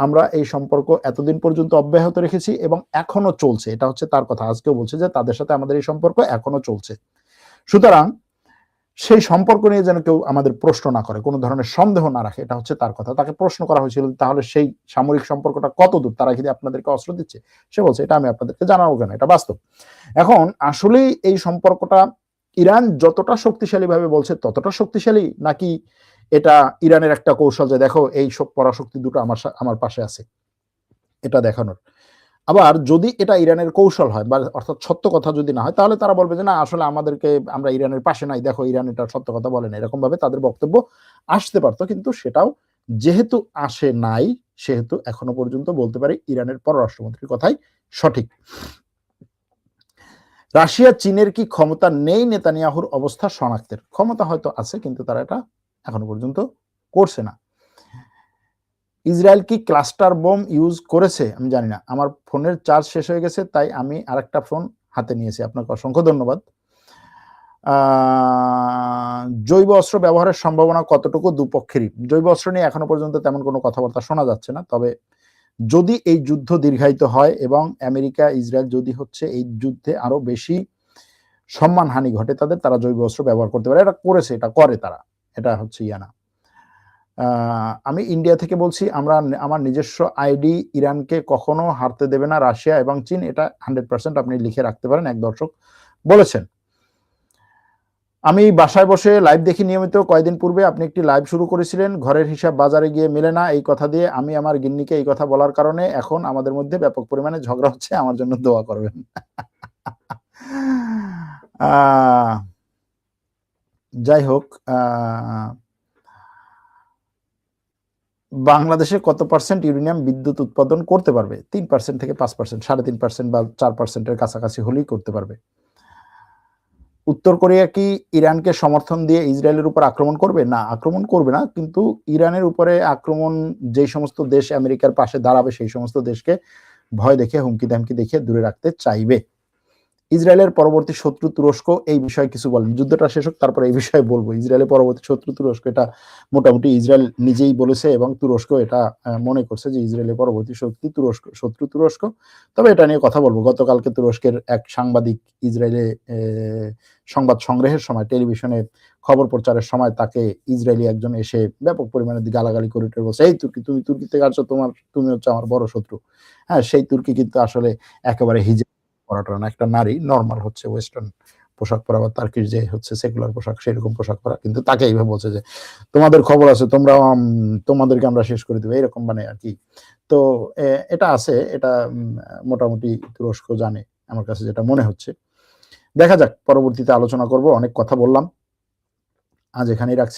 আমরা এই সম্পর্ক এতদিন পর্যন্ত অব্যাহত রেখেছি এবং এখনো চলছে, এটা হচ্ছে তার কথা। আজকেও বলছে যে তাদের সাথে আমাদের এই সম্পর্ক এখনো চলছে। সুতরাং সেই সম্পর্ক নিয়ে যেন কেউ আমাদের প্রশ্ন না করে, কোনো ধরনের সন্দেহ না রাখে, এটা হচ্ছে তার কথা। তাকে প্রশ্ন করা হয়েছিল তাহলে সেই সামরিক সম্পর্কটা কত দূর, তারা কি আপনাদেরকে অস্ত্র দিচ্ছে? সে বলছে এটা আমি আপনাদেরকে জানাবো কেন, এটা বাস্তব। এখন আসলেই এই সম্পর্কটা ইরান যতটা শক্তিশালী ভাবে বলছে ততটা শক্তিশালী, নাকি এটা ইরানের একটা কৌশল যে দেখো এই সব পরাশক্তি দুটো আমার পাশে আছে, এটা দেখানোর? আবার যদি এটা ইরানের কৌশল হয় বা অর্থাৎ সত্য কথা যদি না হয়, তাহলে তারা বলবে যে না আসলে আমরা ইরানের পাশে নাই, দেখো ইরান এটা সত্য কথা বলে না, এরকম ভাবে তাদের বক্তব্য আসতে পারতো। কিন্তু সেটাও যেহেতু আসে নাই, সেহেতু এখনো পর্যন্ত বলতে পারি ইরানের পররাষ্ট্রমন্ত্রীর কথাই সঠিক। রাশিয়া চীনের কি ক্ষমতা নেই নেতানিয়াহুর অবস্থা শনাক্তের? ক্ষমতা হয়তো আছে, কিন্তু তারা এটা এখনো পর্যন্ত করছে না। ইসরায়েল কি ক্লাস্টার বোম ইউজ করেছে? আমি জানি না, আমার ফোনের চার্জ শেষ হয়ে গেছে, তাই আমি আরেকটা ফোন হাতে নিয়েছি। আপনাকে অসংখ্য ধন্যবাদ। জৈব অস্ত্র ব্যবহারের সম্ভাবনা কতটুকু দুপক্ষেরই? জৈব অস্ত্র নিয়ে এখনো পর্যন্ত তেমন কোনো কথাবার্তা শোনা যাচ্ছে না। তবে যদি এই যুদ্ধ দীর্ঘায়িত হয় এবং আমেরিকা ইসরায়েল যদি হচ্ছে এই যুদ্ধে আরো বেশি সম্মানহানি ঘটে তাদের, তারা জৈব অস্ত্র ব্যবহার করতে পারে। এটা করেছে, এটা করে তারা, এটা হচ্ছে ইয়ানা। আমি ইন্ডিয়া থেকে বলছি, আমার নিজস্ব আইডি ইরানকে কখনো হারতে দেবে না রাশিয়া এবং চীন, এটা 100% আপনি লিখে রাখতে পারেন, এক দর্শক বলেছেন। আমি বাসায় বসে লাইভ দেখি নিয়মিত। কয়েকদিন পূর্বে আপনি একটি লাইভ শুরু করেছিলেন, ঘরের হিসাব বাজারে গিয়ে মেলে না, এই কথা দিয়ে আমি আমার গিন্নিকে এই কথা বলার কারণে এখন আমাদের মধ্যে ব্যাপক পরিমাণে ঝগড়া হচ্ছে, আমার জন্য দোয়া করবেন। যাই হোক, বাংলাদেশে কত পার্সেন্ট ইউরেনিয়াম বিদ্যুৎ উৎপাদন করতে পারবে? 3% থেকে 5%, 3.5% বা 4%-এর কাছাকাছি হলেই করতে পারবে। উত্তর কোরিয়া কি ইরানকে সমর্থন দিয়ে ইসরায়েলের উপর আক্রমণ করবে? না, আক্রমণ করবে না, কিন্তু ইরানের উপরে আক্রমণ যেই সমস্ত দেশ আমেরিকার পাশে দাঁড়াবে সেই সমস্ত দেশকে ভয় দেখে, হুমকি ধামকি দেখে দূরে রাখতে চাইবে। ইসরায়েলের পরবর্তী শত্রু তুরস্ক, এই বিষয়ে কিছু বলেন। যুদ্ধটা শেষ হোক তারপরে এই বিষয়ে বলবো। ইসরায়েলের পরবর্তী শত্রু তুরস্ক, এটা মোটামুটি ইসরায়েল নিজেই বলেছে এবং তুরস্ক এটা মনে করছে যে ইসরায়েলের পরবর্তী শত্রু তুরস্ক। তবে এটা নিয়ে কথা বলবো। গতকালকে তুরস্কের এক সাংবাদিক ইসরায়েলে সংবাদ সংগ্রহের সময় টেলিভিশনে খবর প্রচারের সময় তাকে ইসরায়েলি একজন এসে ব্যাপক পরিমাণে গালাগালি করে বলছে, এই তুর্কি, তুমি তুর্কি থেকে আসছো, তুমি হচ্ছে আমার বড় শত্রু। হ্যাঁ, সেই তুর্কি কিন্তু আসলে একেবারে হিজাব পরাটা না, একটা নারী, নরমাল হচ্ছে ওয়েস্টার্ন পোশাক পরা বা তার্কির যে হচ্ছে সেকুলার পোশাক সেরকম পোশাক পরা, কিন্তু তাকে এইভাবে বলছে যে তোমাদের খবর আছে, তোমরা তোমাদেরকে আমরা শেষ করে দেবো, এরকম মানে আর কি। তো এটা আছে, এটা মোটামুটি তুরস্ক জানে, আমার কাছে যেটা মনে হচ্ছে। দেখা যাক, পরবর্তীতে আলোচনা করব। অনেক কথা বললাম, আজ এখানেই রাখছি।